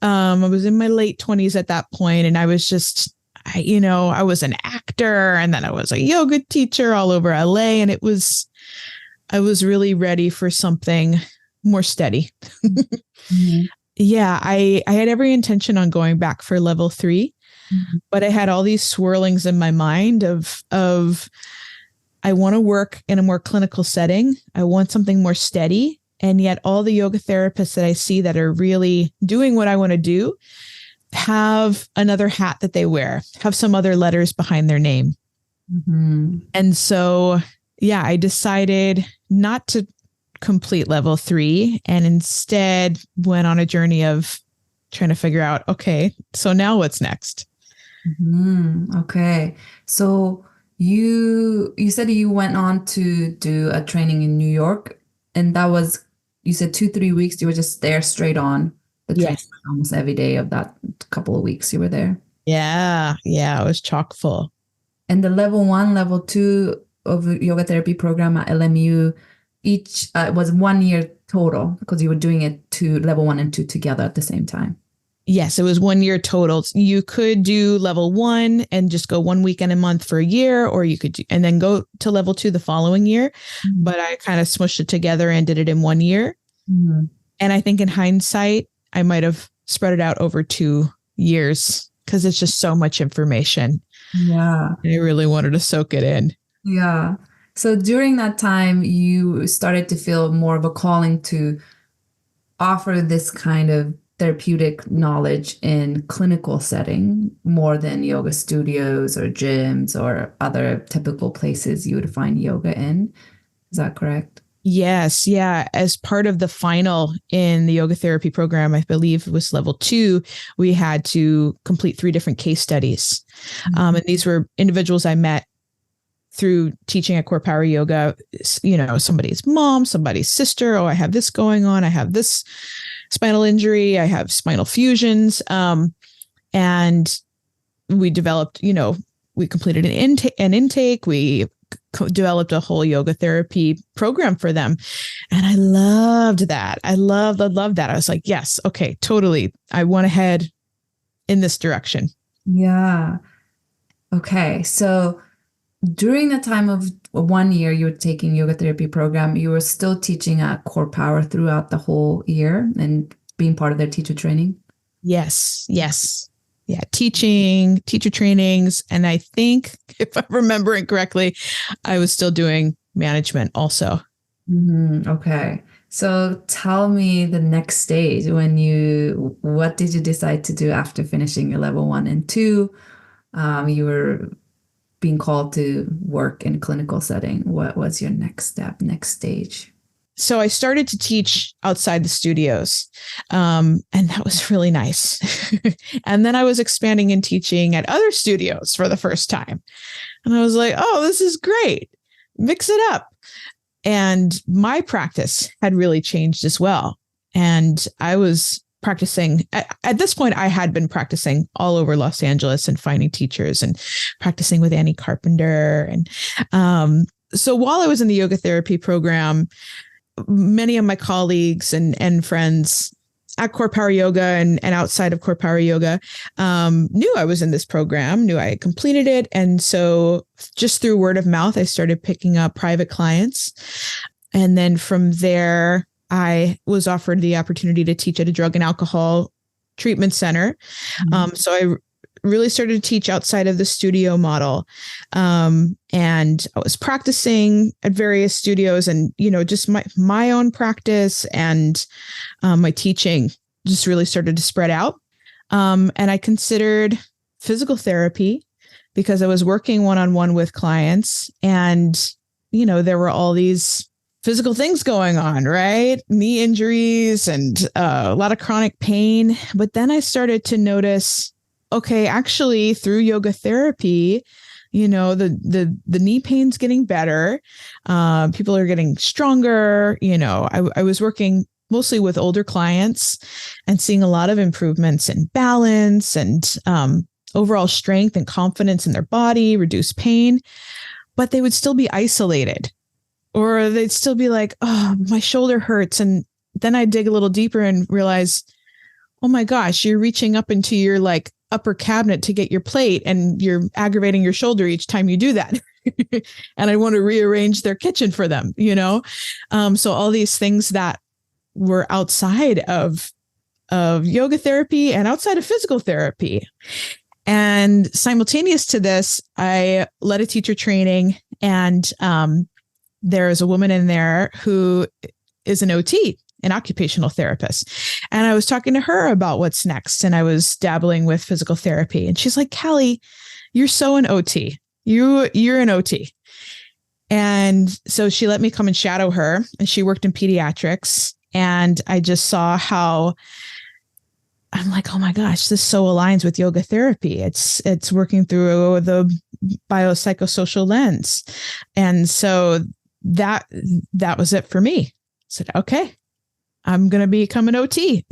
I was in my late 20s at that point, and I was just, I was an actor, and then I was a yoga teacher all over LA, and I was really ready for something more steady. Mm-hmm. Yeah, I had every intention on going back for level 3, mm-hmm. but I had all these swirlings in my mind of I want to work in a more clinical setting. I want something more steady. And yet all the yoga therapists that I see that are really doing what I want to do have another hat that they wear, have some other letters behind their name. Mm-hmm. And so, yeah, I decided not to complete level 3 and instead went on a journey of trying to figure out, okay, so now what's next? Mm-hmm. Okay. So You said you went on to do a training in New York, and that was, you said 2, 3 weeks. You were just there straight on the training Yes. almost every day of that couple of weeks you were there. Yeah. Yeah. It was chock full. And the level 1, level 2 of the yoga therapy program at LMU, each was 1 year total because you were doing it to level 1 and 2 together at the same time. Yes, it was 1 year total. You could do level 1 and just go 1 weekend a month for a year, or you could and then go to level 2 the following year. Mm-hmm. But I kind of smushed it together and did it in 1 year. Mm-hmm. And I think in hindsight, I might have spread it out over 2 years because it's just so much information. Yeah. I really wanted to soak it in. Yeah. So during that time, you started to feel more of a calling to offer this kind of therapeutic knowledge in clinical setting more than yoga studios or gyms or other typical places you would find yoga in. Is that correct? Yes. Yeah. As part of the final in the yoga therapy program, I believe it was level 2, we had to complete 3 different case studies. Mm-hmm. And these were individuals I met through teaching at Core Power Yoga, somebody's mom, somebody's sister. Oh, I have this going on. I have this spinal injury. I have spinal fusions. And we developed, we completed an intake. We developed a whole yoga therapy program for them. And I loved that. I loved that. I was like, yes, okay, totally. I want to head in this direction. Yeah. Okay. So during the time of 1 year you were taking yoga therapy program, you were still teaching at Core Power throughout the whole year and being part of their teacher training? Yes. Yeah. Teacher trainings. And I think if I'm remembering correctly, I was still doing management also. Mm-hmm. Okay. So tell me the next stage what did you decide to do after finishing your level 1 and 2? You were being called to work in a clinical setting. What was your next step, next stage? So I started to teach outside the studios, and that was really nice. And then I was expanding and teaching at other studios for the first time. And I was like, oh, this is great. Mix it up. And my practice had really changed as well. And I was practicing at this point. I had been practicing all over Los Angeles and finding teachers and practicing with Annie Carpenter. And so while I was in the yoga therapy program, many of my colleagues and friends at Core Power Yoga and outside of Core Power Yoga knew I was in this program, knew I had completed it. And so just through word of mouth, I started picking up private clients. And then from there, I was offered the opportunity to teach at a drug and alcohol treatment center. Mm-hmm. So I really started to teach outside of the studio model. And I was practicing at various studios and, just my own practice and my teaching just really started to spread out. And I considered physical therapy because I was working one-on-one with clients and, there were all these physical things going on, right? Knee injuries and a lot of chronic pain. But then I started to notice, okay, actually through yoga therapy, the knee pain's getting better. People are getting stronger. I was working mostly with older clients and seeing a lot of improvements in balance and overall strength and confidence in their body, reduced pain, but they would still be isolated. Or they'd still be like, oh, my shoulder hurts. And then I dig a little deeper and realize, oh my gosh, you're reaching up into your upper cabinet to get your plate and you're aggravating your shoulder each time you do that. And I want to rearrange their kitchen for them, So all these things that were outside of yoga therapy and outside of physical therapy. And simultaneous to this, I led a teacher training and there's a woman in there who is an OT, an occupational therapist. And I was talking to her about what's next. And I was dabbling with physical therapy. And she's like, Kallie, you're so an OT. You're an OT. And so she let me come and shadow her. And she worked in pediatrics. And I just saw how I'm like, oh my gosh, this so aligns with yoga therapy. It's working through the biopsychosocial lens. And so that was it for me. I said, okay, I'm going to become an OT.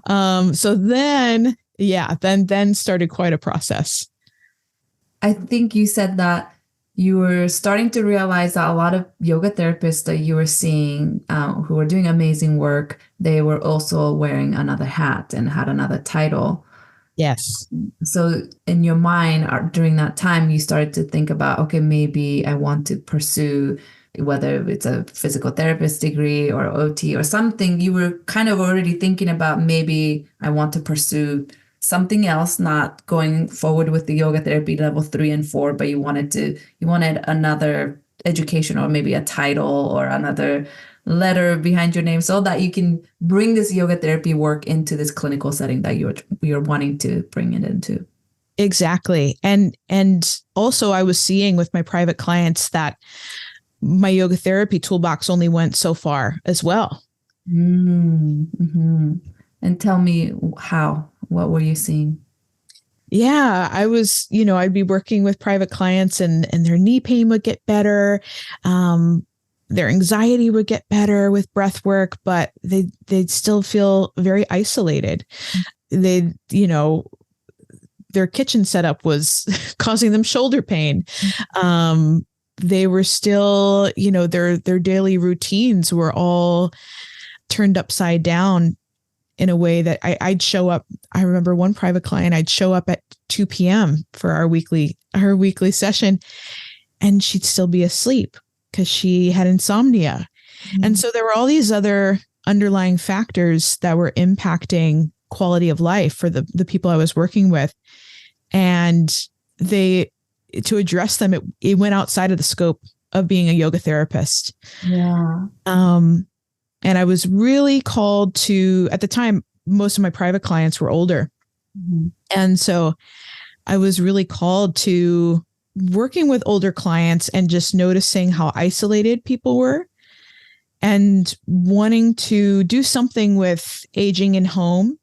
So then started quite a process. I think you said that you were starting to realize that a lot of yoga therapists that you were seeing who were doing amazing work, they were also wearing another hat and had another title. Yes. So in your mind during that time, you started to think about, okay, maybe I want to pursue, whether it's a physical therapist degree or OT or something. You were kind of already thinking about, maybe I want to pursue something else, not going forward with the yoga therapy level 3 and 4, but you wanted another education or maybe a title or another letter behind your name so that you can bring this yoga therapy work into this clinical setting that you're wanting to bring it into. Exactly. And also I was seeing with my private clients that my yoga therapy toolbox only went so far as well. Mm-hmm. And tell me what were you seeing? Yeah, I was, I'd be working with private clients and their knee pain would get better. Their anxiety would get better with breath work, but they'd still feel very isolated. Their kitchen setup was causing them shoulder pain. They were still, their daily routines were all turned upside down in a way that I'd show up. I remember one private client, I'd show up at 2 p.m. for our weekly session, and she'd still be asleep because she had insomnia. Mm-hmm. And so there were all these other underlying factors that were impacting quality of life for the people I was working with. And to address them, it went outside of the scope of being a yoga therapist. Yeah. And I was really called to, at the time, most of my private clients were older. Mm-hmm. And so I was really called to working with older clients and just noticing how isolated people were and wanting to do something with aging in home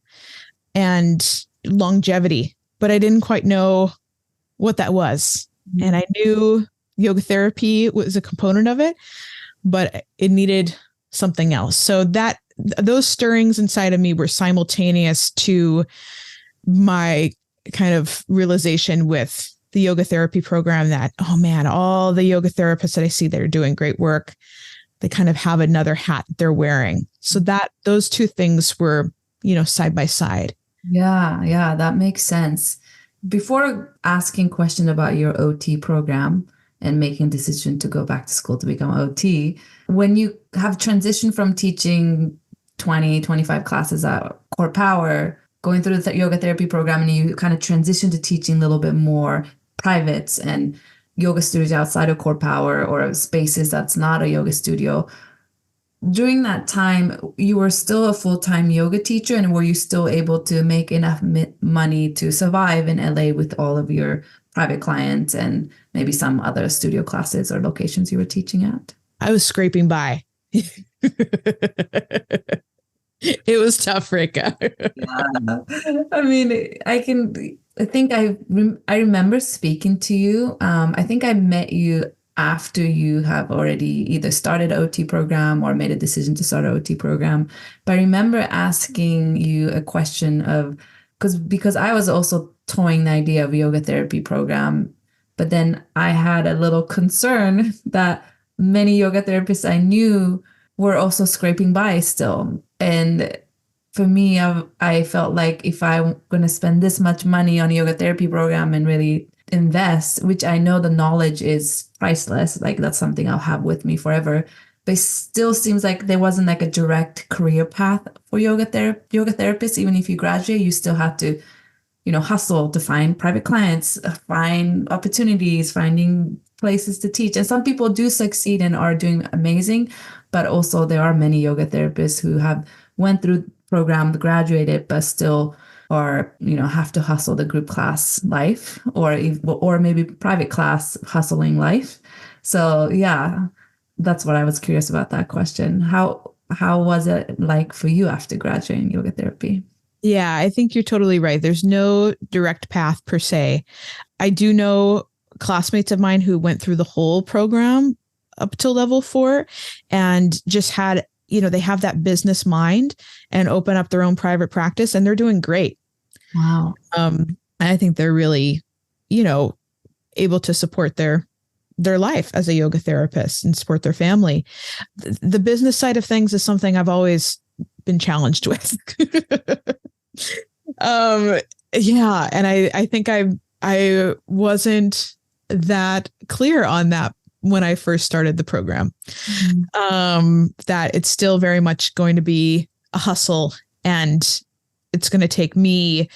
and longevity. But I didn't quite know what that was. Mm-hmm. And I knew yoga therapy was a component of it, but it needed something else. So those stirrings inside of me were simultaneous to my kind of realization with the yoga therapy program that, oh man, all the yoga therapists that I see that are doing great work, they kind of have another hat that they're wearing. So those two things were, side by side. Yeah, that makes sense. Before asking question about your OT program and making a decision to go back to school to become OT, when you have transitioned from teaching 20, 25 classes at Core Power, going through the yoga therapy program, and you kind of transition to teaching a little bit more privates and yoga studios outside of Core Power or spaces that's not a yoga studio. During that time, you were still a full-time yoga teacher, and were you still able to make enough money to survive in LA with all of your private clients and maybe some other studio classes or locations you were teaching at? I was scraping by. It was tough, Reika. Yeah. I mean, I remember speaking to you. I think I met you after you have already either started an OT program or made a decision to start an OT program. But I remember asking you a question because I was also toying the idea of a yoga therapy program, but then I had a little concern that many yoga therapists I knew were also scraping by still. And for me, I felt like if I'm going to spend this much money on a yoga therapy program and really invest, which I know the knowledge is priceless, like that's something I'll have with me forever, but it still seems like there wasn't like a direct career path for yoga therapists. Even if you graduate, you still have to, hustle to find private clients, find opportunities, finding places to teach. And some people do succeed and are doing amazing, but also there are many yoga therapists who have went through program, graduated, but still are, have to hustle the group class life or maybe private class hustling life. So yeah, that's what I was curious about that question. How was it like for you after graduating yoga therapy? Yeah, I think you're totally right. There's no direct path per se. I do know classmates of mine who went through the whole program up to level 4 and just had, they have that business mind and open up their own private practice, and they're doing great. Wow. I think they're really, able to support their life as a yoga therapist and support their family. The business side of things is something I've always been challenged with. Yeah. And I think I wasn't that clear on that when I first started the program. That it's still very much going to be a hustle, and it's going to take me,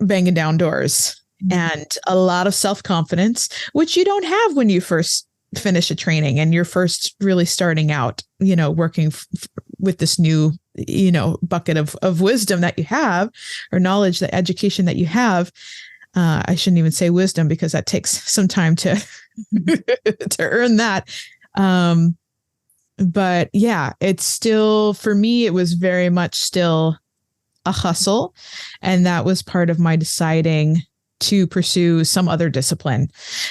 banging down doors and a lot of self-confidence, which you don't have when you first finish a training and you're first really starting out, working with this new, bucket of wisdom that you have, or knowledge, the education that you have. I shouldn't even say wisdom, because that takes some time to to earn that. But yeah, it's still, for me, it was very much still a hustle. And that was part of my deciding to pursue some other discipline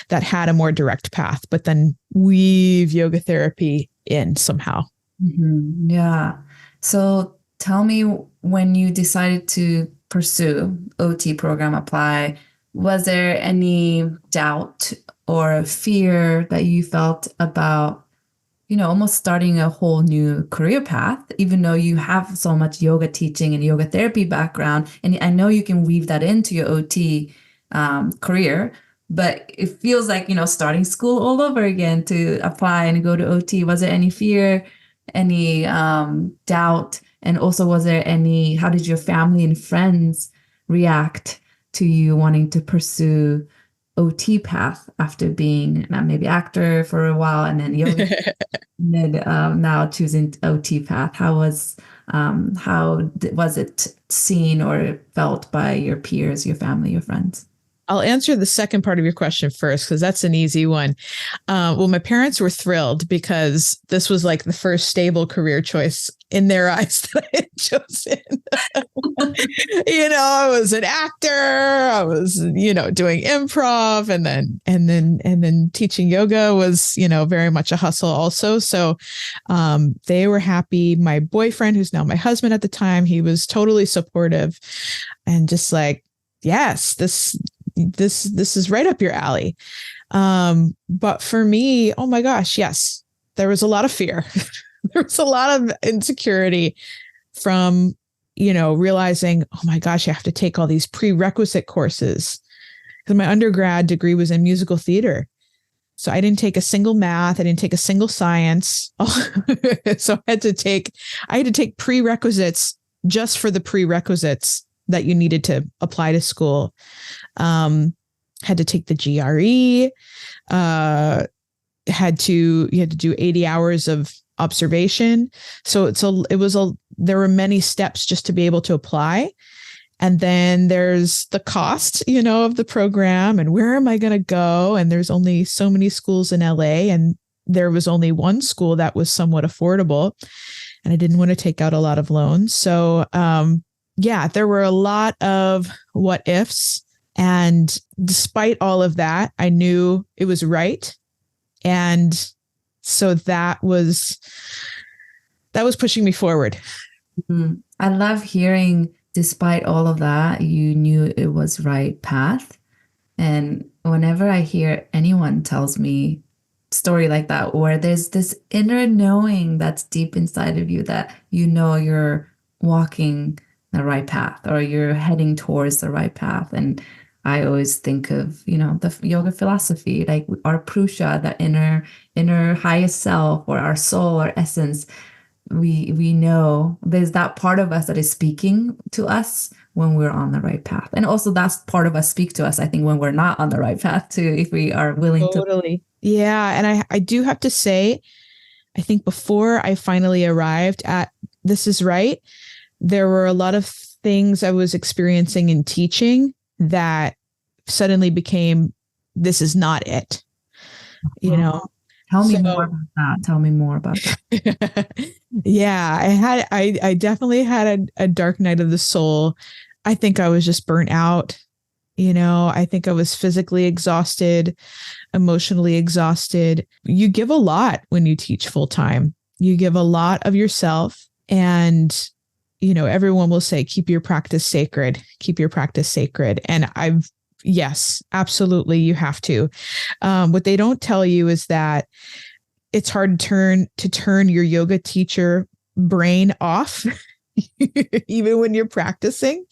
that had a more direct path, but then weave yoga therapy in somehow. Mm-hmm. Yeah. So tell me, when you decided to pursue OT program apply, was there any doubt or fear that you felt about, almost starting a whole new career path, even though you have so much yoga teaching and yoga therapy background? And I know you can weave that into your OT career, but it feels like, starting school all over again to apply and go to OT. Was there any fear, any doubt? And also, how did your family and friends react to you wanting to pursue OT path after being maybe actor for a while and then yoga, and then now choosing OT path? How was it seen or felt by your peers, your family, your friends? I'll answer the second part of your question first, because that's an easy one. Well, my parents were thrilled because this was like the first stable career choice in their eyes that I had chosen. I was an actor. I was, doing improv, and then teaching yoga was, very much a hustle also. So they were happy. My boyfriend, who's now my husband at the time, he was totally supportive and just like, yes, this is right up your alley. But for me, oh my gosh, yes, there was a lot of fear. There was a lot of insecurity from, realizing, oh my gosh, I have to take all these prerequisite courses, because my undergrad degree was in musical theater. So I didn't take a single math. I didn't take a single science. So I had to take prerequisites just for the prerequisites that you needed to apply to school. Had to take the GRE, you had to do 80 hours of observation. So there were many steps just to be able to apply. And then there's the cost, of the program, and where am I going to go? And there's only so many schools in LA, and there was only one school that was somewhat affordable, and I didn't want to take out a lot of loans. So, yeah, there were a lot of what ifs. And despite all of that, I knew it was right. And so that was pushing me forward. Mm-hmm. I love hearing, despite all of that, you knew it was right path. And whenever I hear anyone tells me a story like that, where there's this inner knowing that's deep inside of you that you're walking the right path, or you're heading towards the right path. And I always think of, the yoga philosophy, like our prusha, the inner highest self, or our soul, or essence. We know there's that part of us that is speaking to us when we're on the right path. And also that's part of us speak to us, I think, when we're not on the right path too, if we are willing to. Totally. Yeah. And I do have to say, I think before I finally arrived at this is right, there were a lot of things I was experiencing in teaching that suddenly became, this is not it. Tell me So more about that. Tell me more about that. yeah, I definitely had a dark night of the soul. I think I was just burnt out. I think I was physically exhausted, emotionally exhausted. You give a lot when you teach full time. You give a lot of yourself, and everyone will say, keep your practice sacred, keep your practice sacred. And yes, absolutely, you have to. What they don't tell you is that it's hard to turn your yoga teacher brain off, even when you're practicing.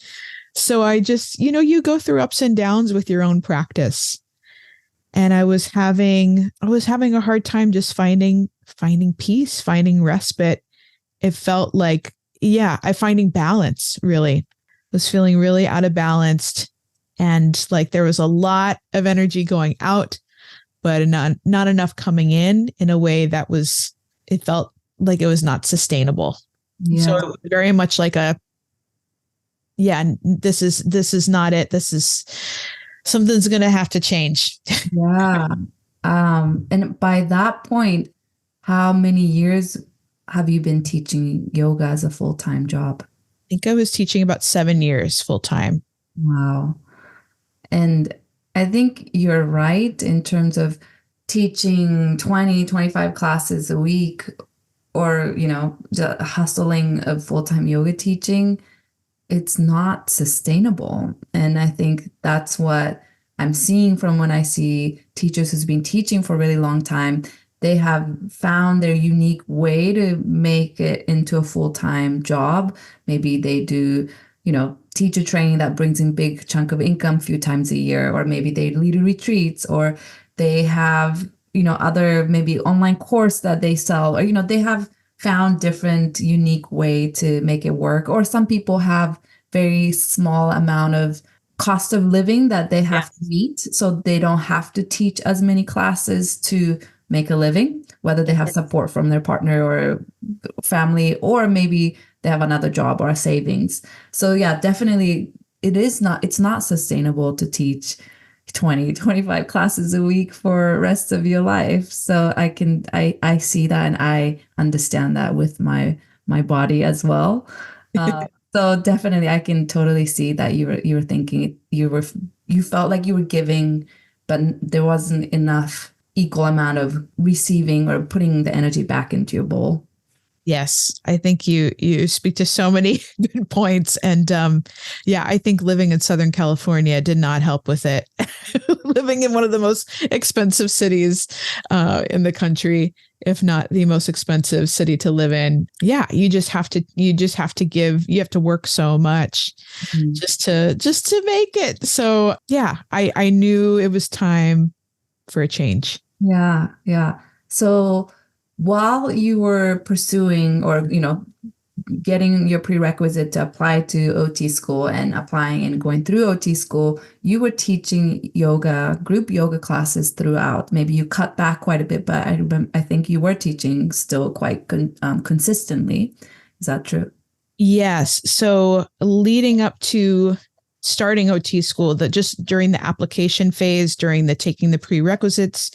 So I just, you go through ups and downs with your own practice. And I was having a hard time just finding peace, finding respite. It felt like, I finding balance, really. I was feeling really out of balance. And like there was a lot of energy going out, but not enough coming in a way that it felt like it was not sustainable. Yeah. So it was very much like this is not it. Something's going to have to change. Yeah. And by that point, how many years have you been teaching yoga as a full-time job? I think I was teaching about 7 years full time. Wow. And I think you're right in terms of teaching 20, 25 classes a week, or, the hustling of full-time yoga teaching. It's not sustainable. And I think that's what I'm seeing from when I see teachers who's been teaching for a really long time. They have found their unique way to make it into a full-time job. Maybe they do, teacher training that brings in big chunk of income a few times a year, or maybe they lead retreats, or they have, other maybe online course that they sell, or, they have found different unique way to make it work. Or some people have very small amount of cost of living that they have to meet, so they don't have to teach as many classes to make a living, whether they have support from their partner or family, or maybe they have another job or a savings. So yeah, definitely it's not sustainable to teach 20, 25 classes a week for the rest of your life. So I see that, and I understand that with my body as well. So definitely I can totally see that you were thinking you felt like you were giving, but there wasn't enough equal amount of receiving or putting the energy back into your bowl. Yes, I think you speak to so many good points. And I think living in Southern California did not help with it. Living in one of the most expensive cities in the country, if not the most expensive city to live in. Yeah, you just have to give, you have to work so much just to make it. So yeah, I knew it was time for a change. Yeah, yeah. So while you were pursuing, or, getting your prerequisite to apply to OT school and applying and going through OT school, you were teaching yoga, group yoga classes throughout. Maybe you cut back quite a bit, but I think you were teaching still quite consistently. Is that true? Yes. So leading up to starting OT school, that just during the application phase, during the taking the prerequisites,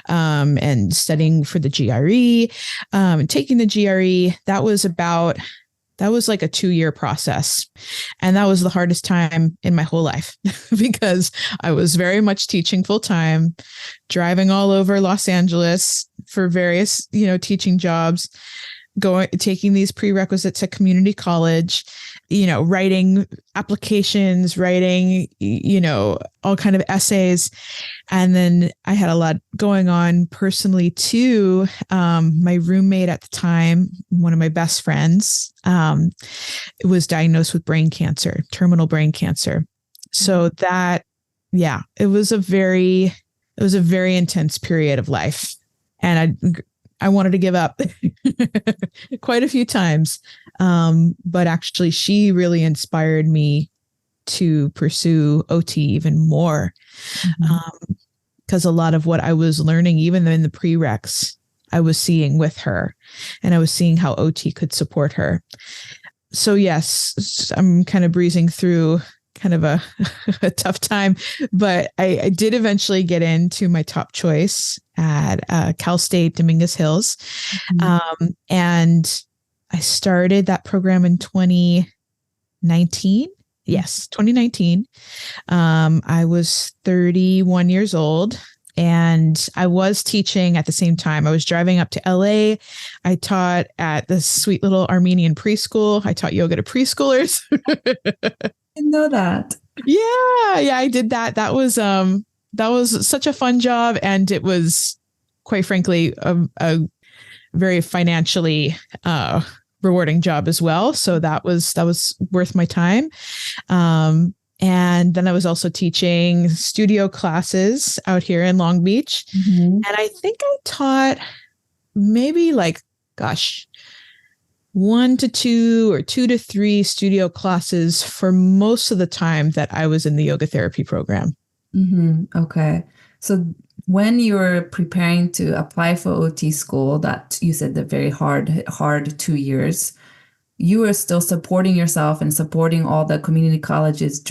and studying for the GRE, taking the GRE, that was like a 2-year process. And that was the hardest time in my whole life because I was very much teaching full time, driving all over Los Angeles for various, teaching jobs, taking these prerequisites at community college, writing applications, writing, all kind of essays. And then I had a lot going on personally too. My roommate at the time, one of my best friends, was diagnosed with brain cancer, terminal brain cancer. So that, it was a very intense period of life. And I wanted to give up quite a few times. But actually she really inspired me to pursue OT even more. Because a lot of what I was learning, even in the prereqs, I was seeing with her, and I was seeing how OT could support her. So yes, I'm kind of breezing through kind of a tough time, but I did eventually get into my top choice at Cal State Dominguez Hills. And I started that program in 2019. Yes, 2019. I was 31 years old. And I was teaching at the same time. I was driving up to LA. I taught at this sweet little Armenian preschool. I taught yoga to preschoolers. I didn't know that. Yeah, I did that. That was such a fun job, and it was, quite frankly, a very financially rewarding job as well. So that was worth my time. And then I was also teaching studio classes out here in Long Beach. And I think I taught maybe 1 to 2 or 2 to 3 studio classes for most of the time that I was in the yoga therapy program. Okay. So when you were preparing to apply for OT school, that you said the very hard 2 years, you were still supporting yourself and supporting all the community colleges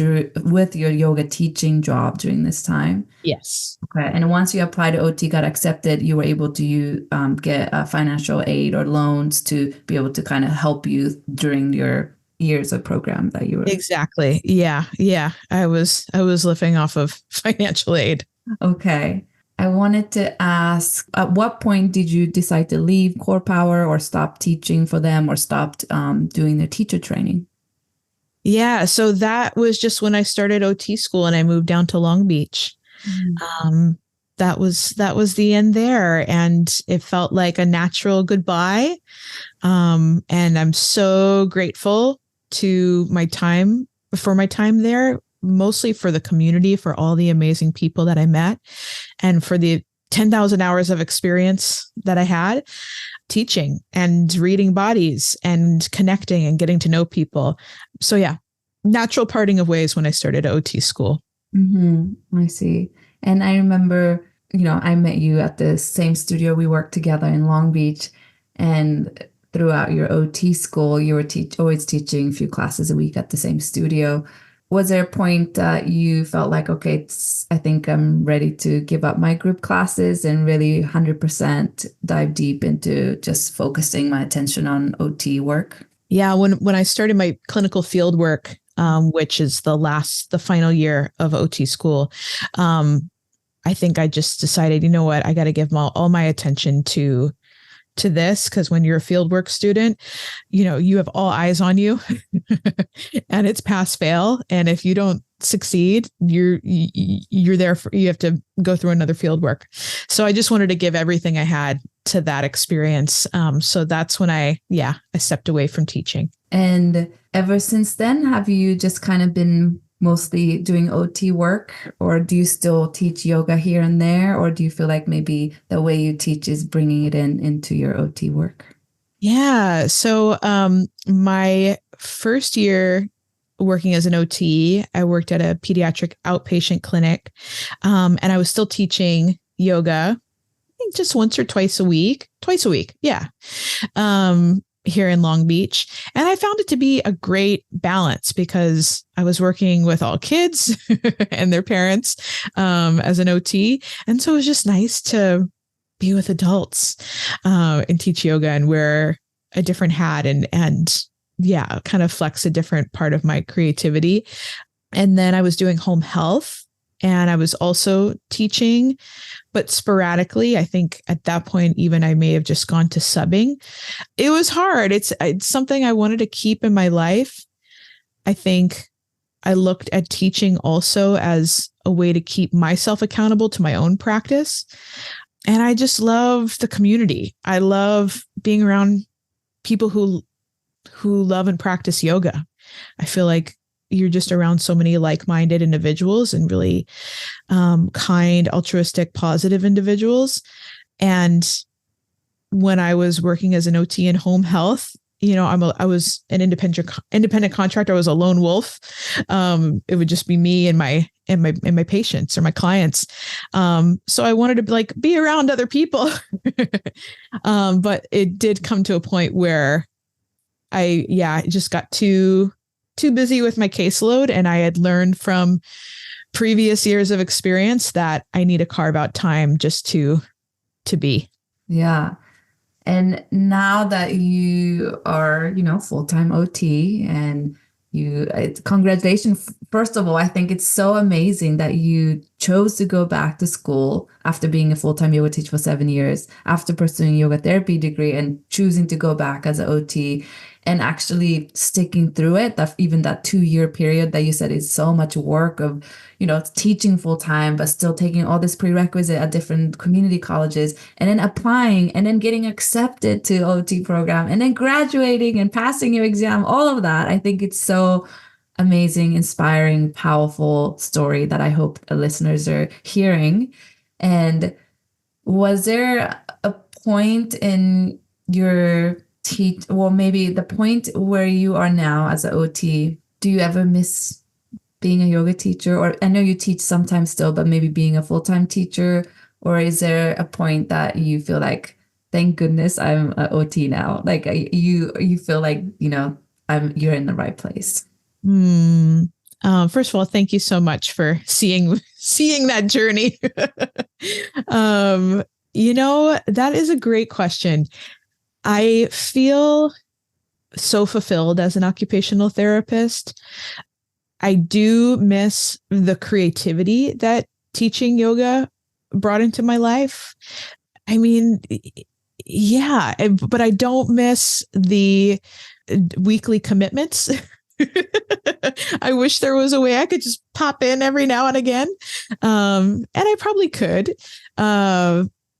with your yoga teaching job during this time. Yes. Okay. And once you applied to OT, got accepted, you were able to get financial aid or loans to be able to kind of help you during your years of program that you were. Exactly. Yeah. I was living off of financial aid. Okay. I wanted to ask, at what point did you decide to leave Core Power or stop teaching for them or stopped doing the teacher training? Yeah. So that was just when I started OT school and I moved down to Long Beach. That was the end there. And it felt like a natural goodbye. And I'm so grateful to my time there, mostly for the community, for all the amazing people that I met, and for the 10,000 hours of experience that I had teaching and reading bodies and connecting and getting to know people. So yeah, natural parting of ways when I started OT school. I see. And I remember, I met you at the same studio. We worked together in Long Beach, and throughout your OT school, you were always teaching a few classes a week at the same studio. Was there a point that you felt like, okay, I think I'm ready to give up my group classes and really 100% dive deep into just focusing my attention on OT work? Yeah, when I started my clinical field work, which is the final year of OT school, I think I just decided, you know what, I got to give all my attention to this, because when you're a fieldwork student, you have all eyes on you and it's pass fail. And if you don't succeed, you're there you have to go through another fieldwork. So I just wanted to give everything I had to that experience. So that's when I stepped away from teaching. And ever since then, have you just kind of been mostly doing OT work, or do you still teach yoga here and there, or do you feel like maybe the way you teach is bringing it into your OT work? Yeah. So my first year working as an OT, I worked at a pediatric outpatient clinic, and I was still teaching yoga, I think just once or twice a week. Yeah. Here in Long Beach. And I found it to be a great balance because I was working with all kids and their parents as an OT. And so it was just nice to be with adults and teach yoga and wear a different hat and kind of flex a different part of my creativity. And then I was doing home health, and I was also teaching, but sporadically. I think at that point, even I may have just gone to subbing. It was hard. It's something I wanted to keep in my life. I think I looked at teaching also as a way to keep myself accountable to my own practice. And I just love the community. I love being around people who love and practice yoga. I feel like you're just around so many like-minded individuals and really kind, altruistic, positive individuals. And when I was working as an OT in home health, I was an independent contractor. I was a lone wolf. It would just be me and my patients or my clients. So I wanted to be around other people. But it did come to a point where it just got too too busy with my caseload, and I had learned from previous years of experience that I need to carve out time just to be. Yeah. And now that you are, full-time OT and congratulations. First of all, I think it's so amazing that you chose to go back to school after being a full-time yoga teacher for 7 years, after pursuing yoga therapy degree and choosing to go back as an OT and actually sticking through it. That even that 2-year period that you said is so much work of, teaching full-time, but still taking all this prerequisite at different community colleges and then applying and then getting accepted to OT program and then graduating and passing your exam, all of that. I think it's so amazing, inspiring, powerful story that I hope the listeners are hearing. And was there a point in your maybe the point where you are now as an OT, do you ever miss being a yoga teacher? Or I know you teach sometimes still, but maybe being a full-time teacher, or is there a point that you feel like, thank goodness I'm an OT now? Like you feel like, you're in the right place. First of all, thank you so much for seeing that journey. That is a great question. I feel so fulfilled as an occupational therapist. I do miss the creativity that teaching yoga brought into my life. I mean, yeah, but I don't miss the weekly commitments. I wish there was a way I could just pop in every now and again. And I probably could.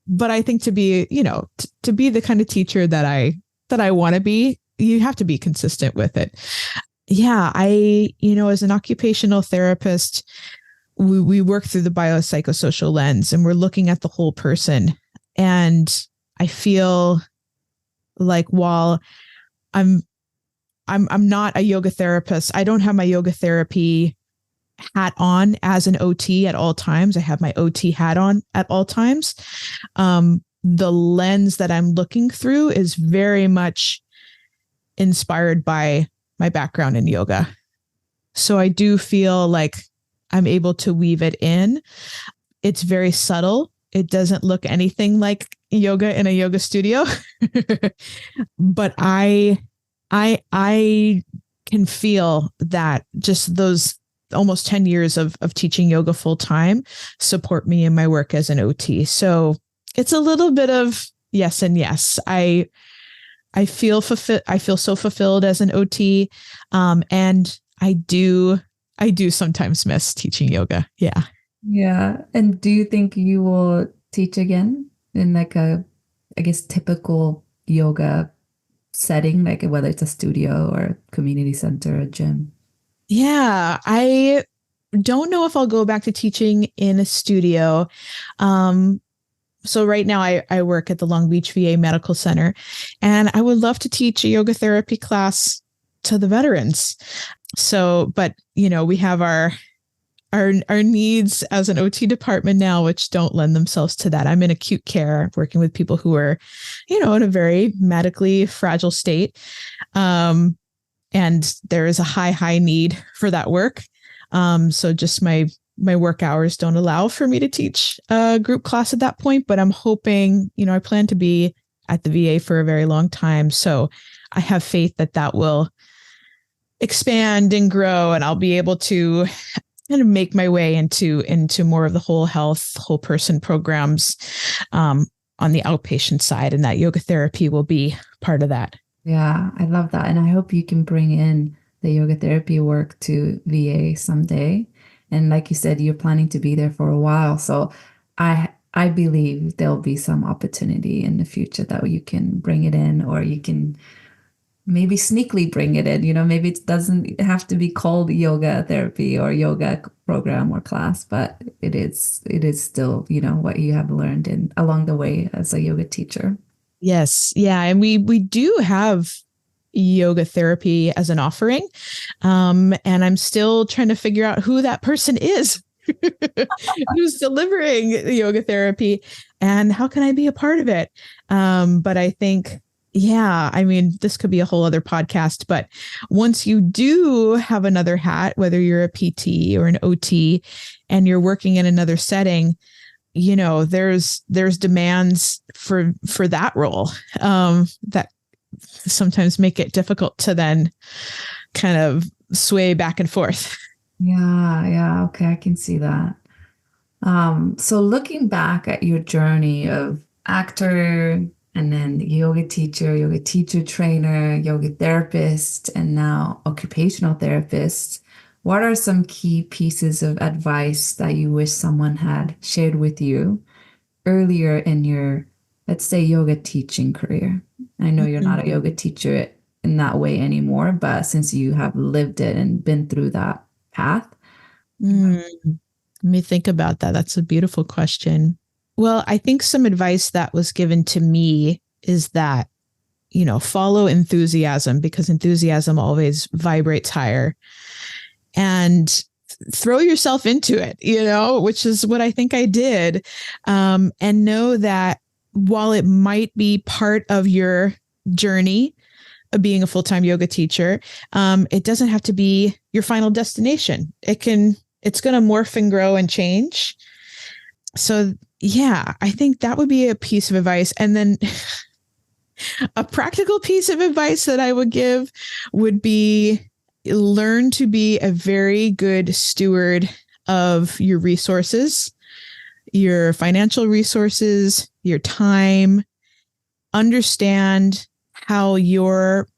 But I think to be the kind of teacher that I want to be, you have to be consistent with it. Yeah, as an occupational therapist, we work through the biopsychosocial lens and we're looking at the whole person. And I feel like while I'm not a yoga therapist, I don't have my yoga therapy hat on as an OT at all times. I have my OT hat on at all times. The lens that I'm looking through is very much inspired by my background in yoga. So I do feel like I'm able to weave it in. It's very subtle. It doesn't look anything like yoga in a yoga studio, but I can feel that just those almost 10 years of teaching yoga full time support me in my work as an OT. So it's a little bit of yes and yes. I feel so fulfilled as an OT. And I do sometimes miss teaching yoga. Yeah. Yeah. And do you think you will teach again in like a, I guess, typical yoga setting, like whether it's a studio or community center or gym? Yeah, I don't know if I'll go back to teaching in a studio. So right now I work at the Long Beach VA Medical Center, and I would love to teach a yoga therapy class to the veterans. So, but we have our needs as an OT department now, which don't lend themselves to that. I'm in acute care working with people who are, in a very medically fragile state. And there is a high need for that work. So just my work hours don't allow for me to teach a group class at that point, but I'm hoping, I plan to be at the VA for a very long time. So I have faith that will expand and grow, and I'll be able to kind of make my way into more of the whole health, whole person programs on the outpatient side, and that yoga therapy will be part of that. Yeah, I love that. And I hope you can bring in the yoga therapy work to VA someday. And like you said, you're planning to be there for a while. So I believe there'll be some opportunity in the future that you can bring it in, or you can maybe sneakily bring it in. Maybe it doesn't have to be called yoga therapy or yoga program or class, but it is still, what you have learned along the way as a yoga teacher. Yes. Yeah. And we do have yoga therapy as an offering. And I'm still trying to figure out who that person is who's delivering yoga therapy and how can I be a part of it. But I think Yeah, I mean, this could be a whole other podcast, but once you do have another hat, whether you're a PT or an OT and you're working in another setting, there's demands for that role that sometimes make it difficult to then kind of sway back and forth. Yeah, okay, I can see that. So looking back at your journey of actor and then yoga teacher trainer, yoga therapist, and now occupational therapist, what are some key pieces of advice that you wish someone had shared with you earlier in your, let's say, yoga teaching career? I know you're not a yoga teacher in that way anymore, but since you have lived it and been through that path. Let me think about that. That's a beautiful question. Well, I think some advice that was given to me is that, follow enthusiasm, because enthusiasm always vibrates higher, and throw yourself into it, which is what I think I did. And know that while it might be part of your journey of being a full-time yoga teacher, it doesn't have to be your final destination. It's going to morph and grow and change. So yeah, I think that would be a piece of advice. And then a practical piece of advice that I would give would be learn to be a very good steward of your resources, your financial resources, your time. Understand how your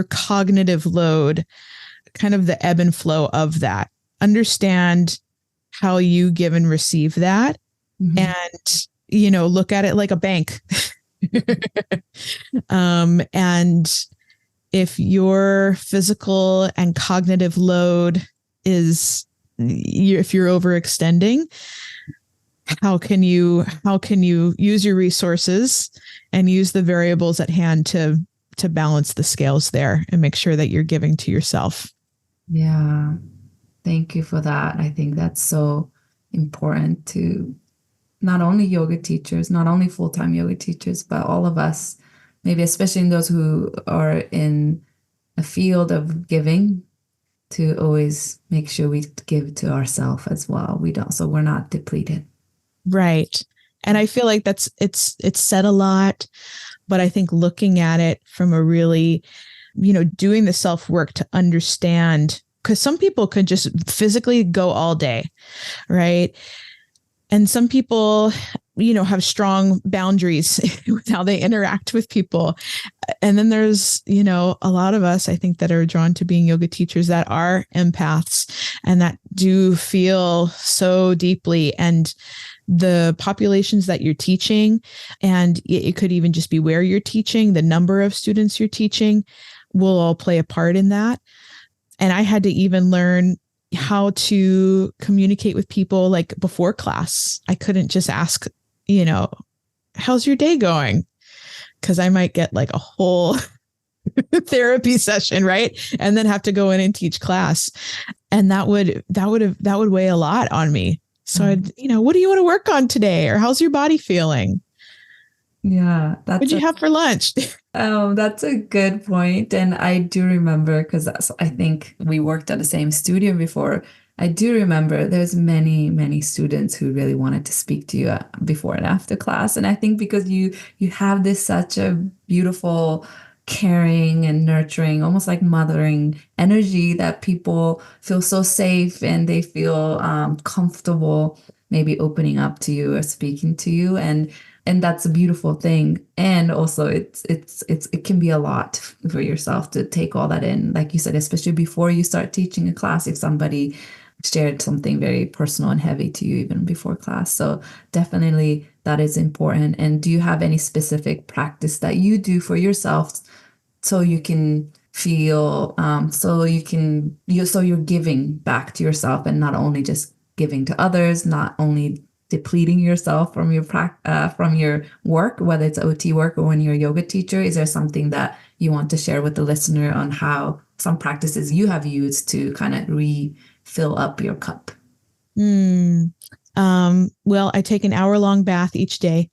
cognitive load, kind of the ebb and flow of that. Understand how you give and receive that. Mm-hmm. And, look at it like a bank. And if your physical and cognitive load if you're overextending, how can you use your resources and use the variables at hand to balance the scales there and make sure that you're giving to yourself? Yeah. Thank you for that. I think that's so important to not only yoga teachers, not only full-time yoga teachers, but all of us, maybe especially those who are in a field of giving, to always make sure we give to ourselves as well. So we're not depleted. Right. And I feel like it's said a lot, but I think looking at it from a really, doing the self-work to understand, because some people could just physically go all day, right? And some people, have strong boundaries with how they interact with people. And then there's, a lot of us, I think, that are drawn to being yoga teachers that are empaths and that do feel so deeply. And the populations that you're teaching, and it could even just be where you're teaching, the number of students you're teaching will all play a part in that. And I had to even learn how to communicate with people like before class. I couldn't just ask, how's your day going? Because I might get like a whole therapy session, right? And then have to go in and teach class. And that would weigh a lot on me. So I'd, what do you want to work on today? Or how's your body feeling? Yeah. What'd you have for lunch? That's a good point. And I do remember, because I think we worked at the same studio before. I do remember there's many, many students who really wanted to speak to you before and after class. And I think because you have this such a beautiful, caring and nurturing, almost like mothering energy, that people feel so safe and they feel comfortable maybe opening up to you or speaking to you. And that's a beautiful thing. And also it can be a lot for yourself to take all that in. Like you said, especially before you start teaching a class, if somebody shared something very personal and heavy to you even before class. So definitely that is important. And do you have any specific practice that you do for yourself so you can feel, so you're giving back to yourself and not only just giving to others, not only depleting yourself from your work, whether it's OT work or when you're a yoga teacher? Is there something that you want to share with the listener on how some practices you have used to kind of refill up your cup? Well, I take an hour-long bath each day.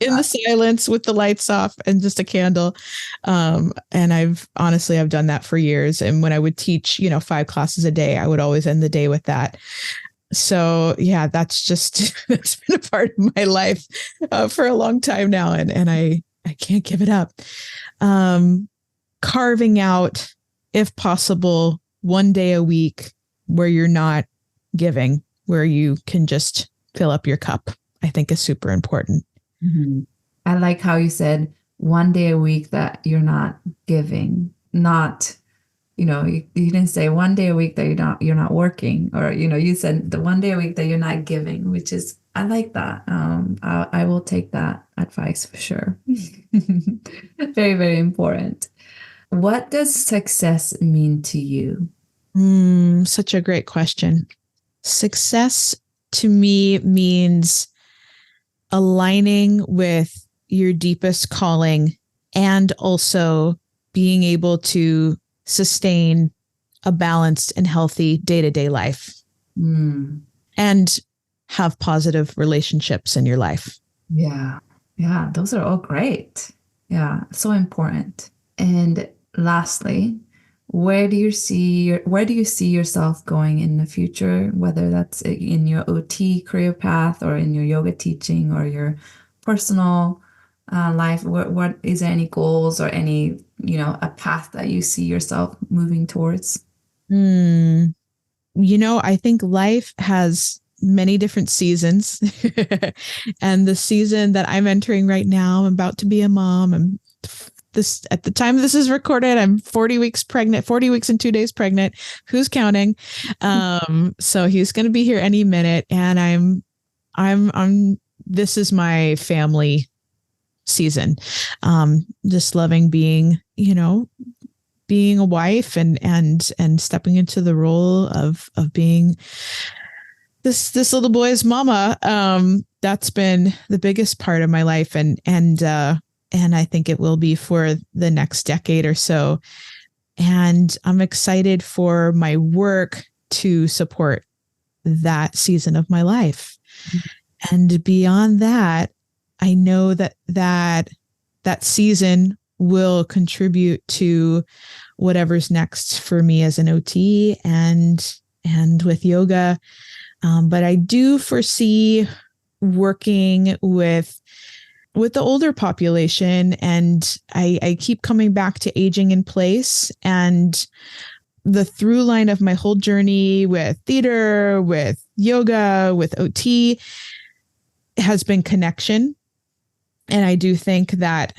In the silence with the lights off and just a candle. And I've done that for years. And when I would teach, 5 classes a day, I would always end the day with that. So yeah, that's been a part of my life for a long time now. And I can't give it up. Carving out, if possible, one day a week where you're not giving, where you can just fill up your cup, I think is super important. Mm-hmm. I like how you said one day a week that you're not giving, not, you didn't say one day a week that you're not working, or, you said the one day a week that you're not giving, which is, I like that. I will take that advice for sure. Very, very important. What does success mean to you? Such a great question. Success to me means aligning with your deepest calling and also being able to sustain a balanced and healthy day-to-day life and have positive relationships in your life. Yeah. Yeah. Those are all great. Yeah. So important. And lastly, where do you see yourself going in the future, whether that's in your OT career path or in your yoga teaching or your personal life? What is there any goals or any, a path that you see yourself moving towards? I think life has many different seasons. And the season that I'm entering right now, I'm about to be a mom. At the time this is recorded, I'm 40 weeks pregnant, 40 weeks and 2 days pregnant. Who's counting? So he's going to be here any minute. And this is my family season. Just loving being a wife and stepping into the role of being this little boy's mama. That's been the biggest part of my life. And I think it will be for the next decade or so. And I'm excited for my work to support that season of my life. Mm-hmm. And beyond that, I know that season will contribute to whatever's next for me as an OT and with yoga. But I do foresee working with the older population. And I keep coming back to aging in place. And the through line of my whole journey with theater, with yoga, with OT has been connection. And I do think that,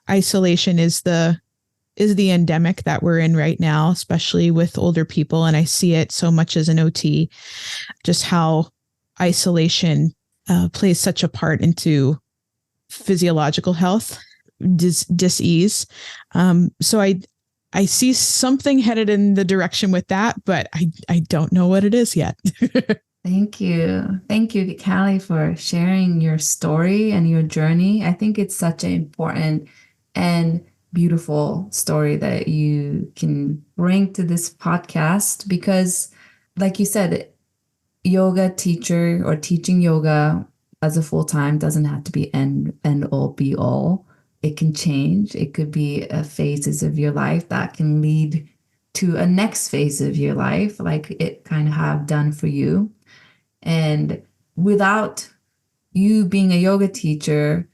isolation is the endemic that we're in right now, especially with older people. And I see it so much as an OT, just how isolation plays such a part into physiological health, dis-ease. So I see something headed in the direction with that, but I don't know what it is yet. Thank you. Thank you, Kallie, for sharing your story and your journey. I think it's such an important and beautiful story that you can bring to this podcast because, like you said, yoga teacher or teaching yoga as a full-time doesn't have to be end all be all. It can change. It could be phases of your life that can lead to a next phase of your life, like it kind of have done for you. And without you being a yoga teacher,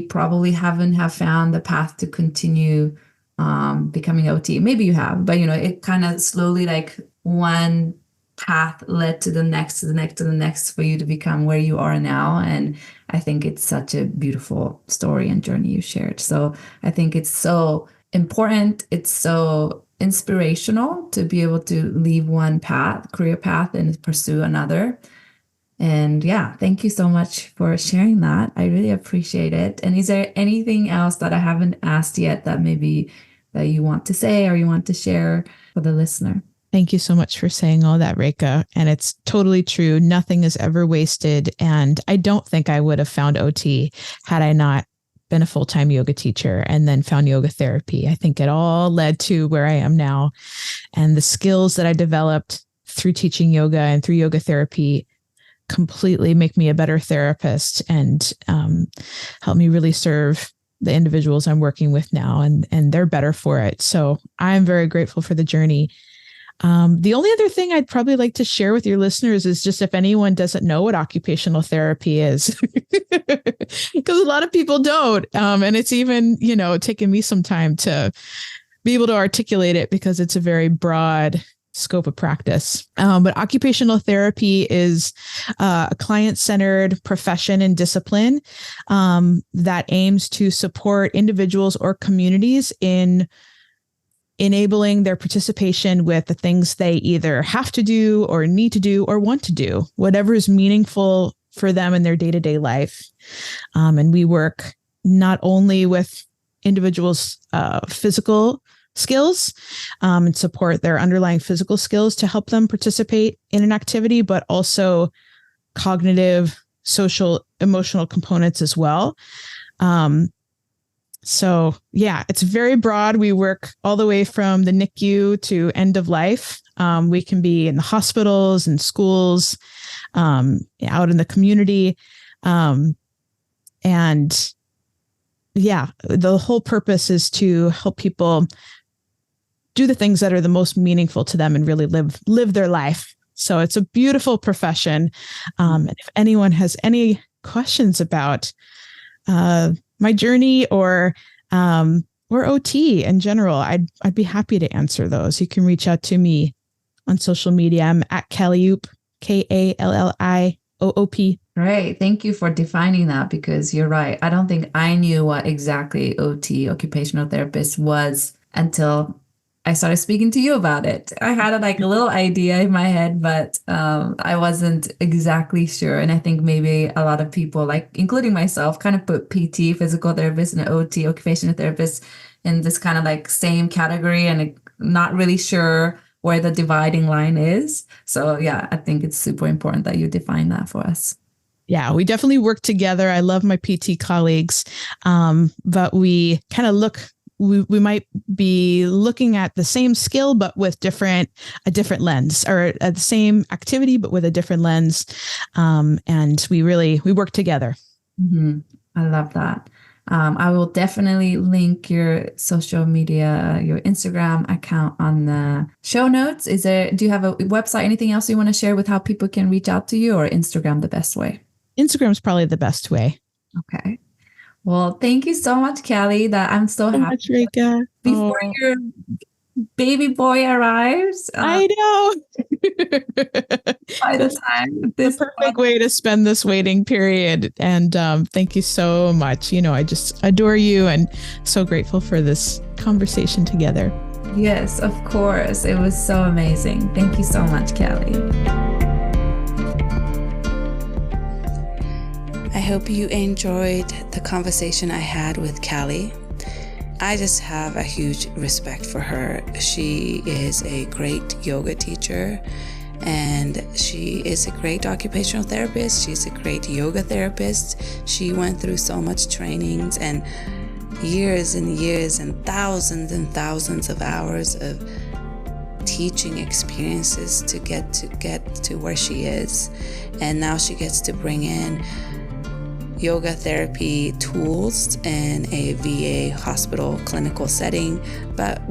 probably haven't have found the path to continue becoming OT. Maybe you have, but it kind of slowly, like one path led to the next, to the next, to the next for you to become where you are now. And I think it's such a beautiful story and journey you shared. So I think it's so important. It's so inspirational to be able to leave one career path and pursue another. And yeah, thank you so much for sharing that. I really appreciate it. And is there anything else that I haven't asked yet that maybe that you want to say or you want to share for the listener? Thank you so much for saying all that, Reika. And it's totally true. Nothing is ever wasted. And I don't think I would have found OT had I not been a full-time yoga teacher and then found yoga therapy. I think it all led to where I am now. And the skills that I developed through teaching yoga and through yoga therapy completely make me a better therapist and help me really serve the individuals I'm working with now, and they're better for it. So I'm very grateful for the journey. The only other thing I'd probably like to share with your listeners is just if anyone doesn't know what occupational therapy is, because a lot of people don't. And it's even, taken me some time to be able to articulate it because it's a very broad scope of practice. But occupational therapy is a client-centered profession and discipline that aims to support individuals or communities in enabling their participation with the things they either have to do or need to do or want to do, whatever is meaningful for them in their day-to-day life. And we work not only with individuals' physical skills and support their underlying physical skills to help them participate in an activity, but also cognitive, social, emotional components as well. So yeah, it's very broad. We work all the way from the NICU to end of life. We can be in the hospitals and schools, out in the community. And yeah, the whole purpose is to help people do the things that are the most meaningful to them and really live their life. So it's a beautiful profession. And if anyone has any questions about my journey or OT in general, I'd be happy to answer those. You can reach out to me on social media. I'm at Kalliop, Kalliop. Right. Thank you for defining that, because you're right. I don't think I knew what exactly OT, occupational therapist, was until I started speaking to you about it. I had a little idea in my head, but I wasn't exactly sure. And I think maybe a lot of people, including myself, kind of put PT, physical therapist, and OT, occupational therapist, in this kind of same category, and not really sure where the dividing line is. So yeah, I think it's super important that you define that for us. Yeah, we definitely work together. I love my PT colleagues, but we kind of we might be looking at the same skill, but with a different lens, or the same activity, but with a different lens. And we work together. Mm-hmm. I love that. I will definitely link your social media, your Instagram account on the show notes. Do you have a website, anything else you want to share with how people can reach out to you, or Instagram the best way? Instagram's probably the best way. Okay. Well, thank you so much, Kallie. That I'm so happy. Much, Reika. Before your baby boy arrives, I know. By the time this the perfect way to spend this waiting period. And thank you so much. I just adore you and so grateful for this conversation together. Yes, of course. It was so amazing. Thank you so much, Kallie. I hope you enjoyed the conversation I had with Kallie. I just have a huge respect for her. She is a great yoga teacher, and she is a great occupational therapist. She's a great yoga therapist. She went through so much trainings and years and years and thousands of hours of teaching experiences to get to where she is. And now she gets to bring in yoga therapy tools in a VA hospital clinical setting, but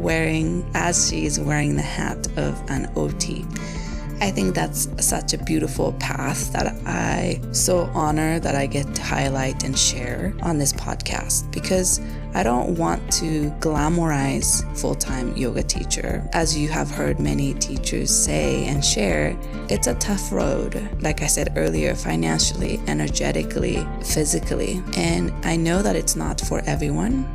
as she's wearing the hat of an OT. I think that's such a beautiful path that I so honor that I get to highlight and share on this podcast, because I don't want to glamorize full-time yoga teacher. As you have heard many teachers say and share, it's a tough road, like I said earlier, financially, energetically, physically. And I know that it's not for everyone.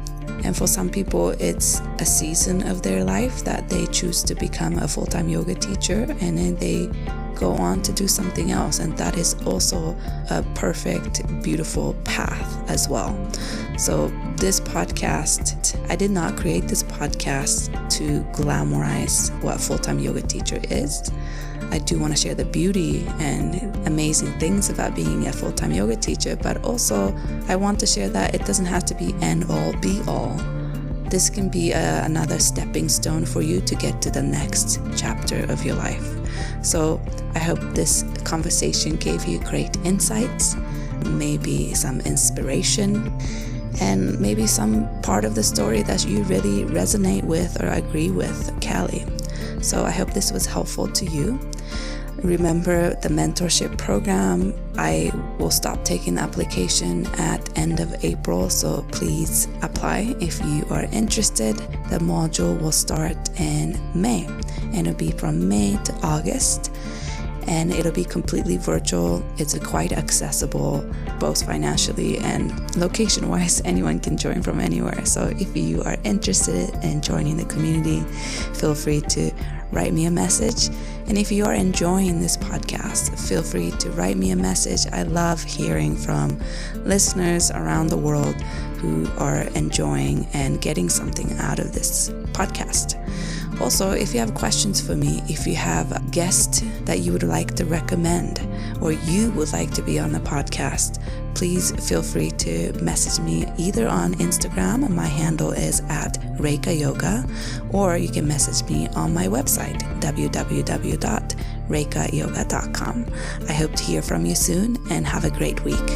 And for some people, it's a season of their life that they choose to become a full-time yoga teacher, and then they go on to do something else. And that is also a perfect, beautiful path as well. So this podcast, I did not create this podcast to glamorize what full-time yoga teacher is. I do want to share the beauty and amazing things about being a full-time yoga teacher, but also I want to share that it doesn't have to be end all be all. this can be another stepping stone for you to get to the next chapter of your life. So I hope this conversation gave you great insights, maybe some inspiration, and maybe some part of the story that you really resonate with or agree with Kallie. So I hope this was helpful to you. Remember the mentorship program. I will stop taking the application at end of April, so please apply if you are interested. The module will start in May, and it'll be from May to August, and it'll be completely virtual. It's quite accessible, both financially and location-wise. Anyone can join from anywhere. So if you are interested in joining the community, feel free to write me a message. And if you are enjoying this podcast, feel free to write me a message. I love hearing from listeners around the world who are enjoying and getting something out of this podcast. Also, if you have questions for me, if you have a guest that you would like to recommend, or you would like to be on the podcast, please feel free to message me either on Instagram. My handle is @Reika Yoga, or you can message me on my website, www.reikayoga.com. I hope to hear from you soon, and have a great week.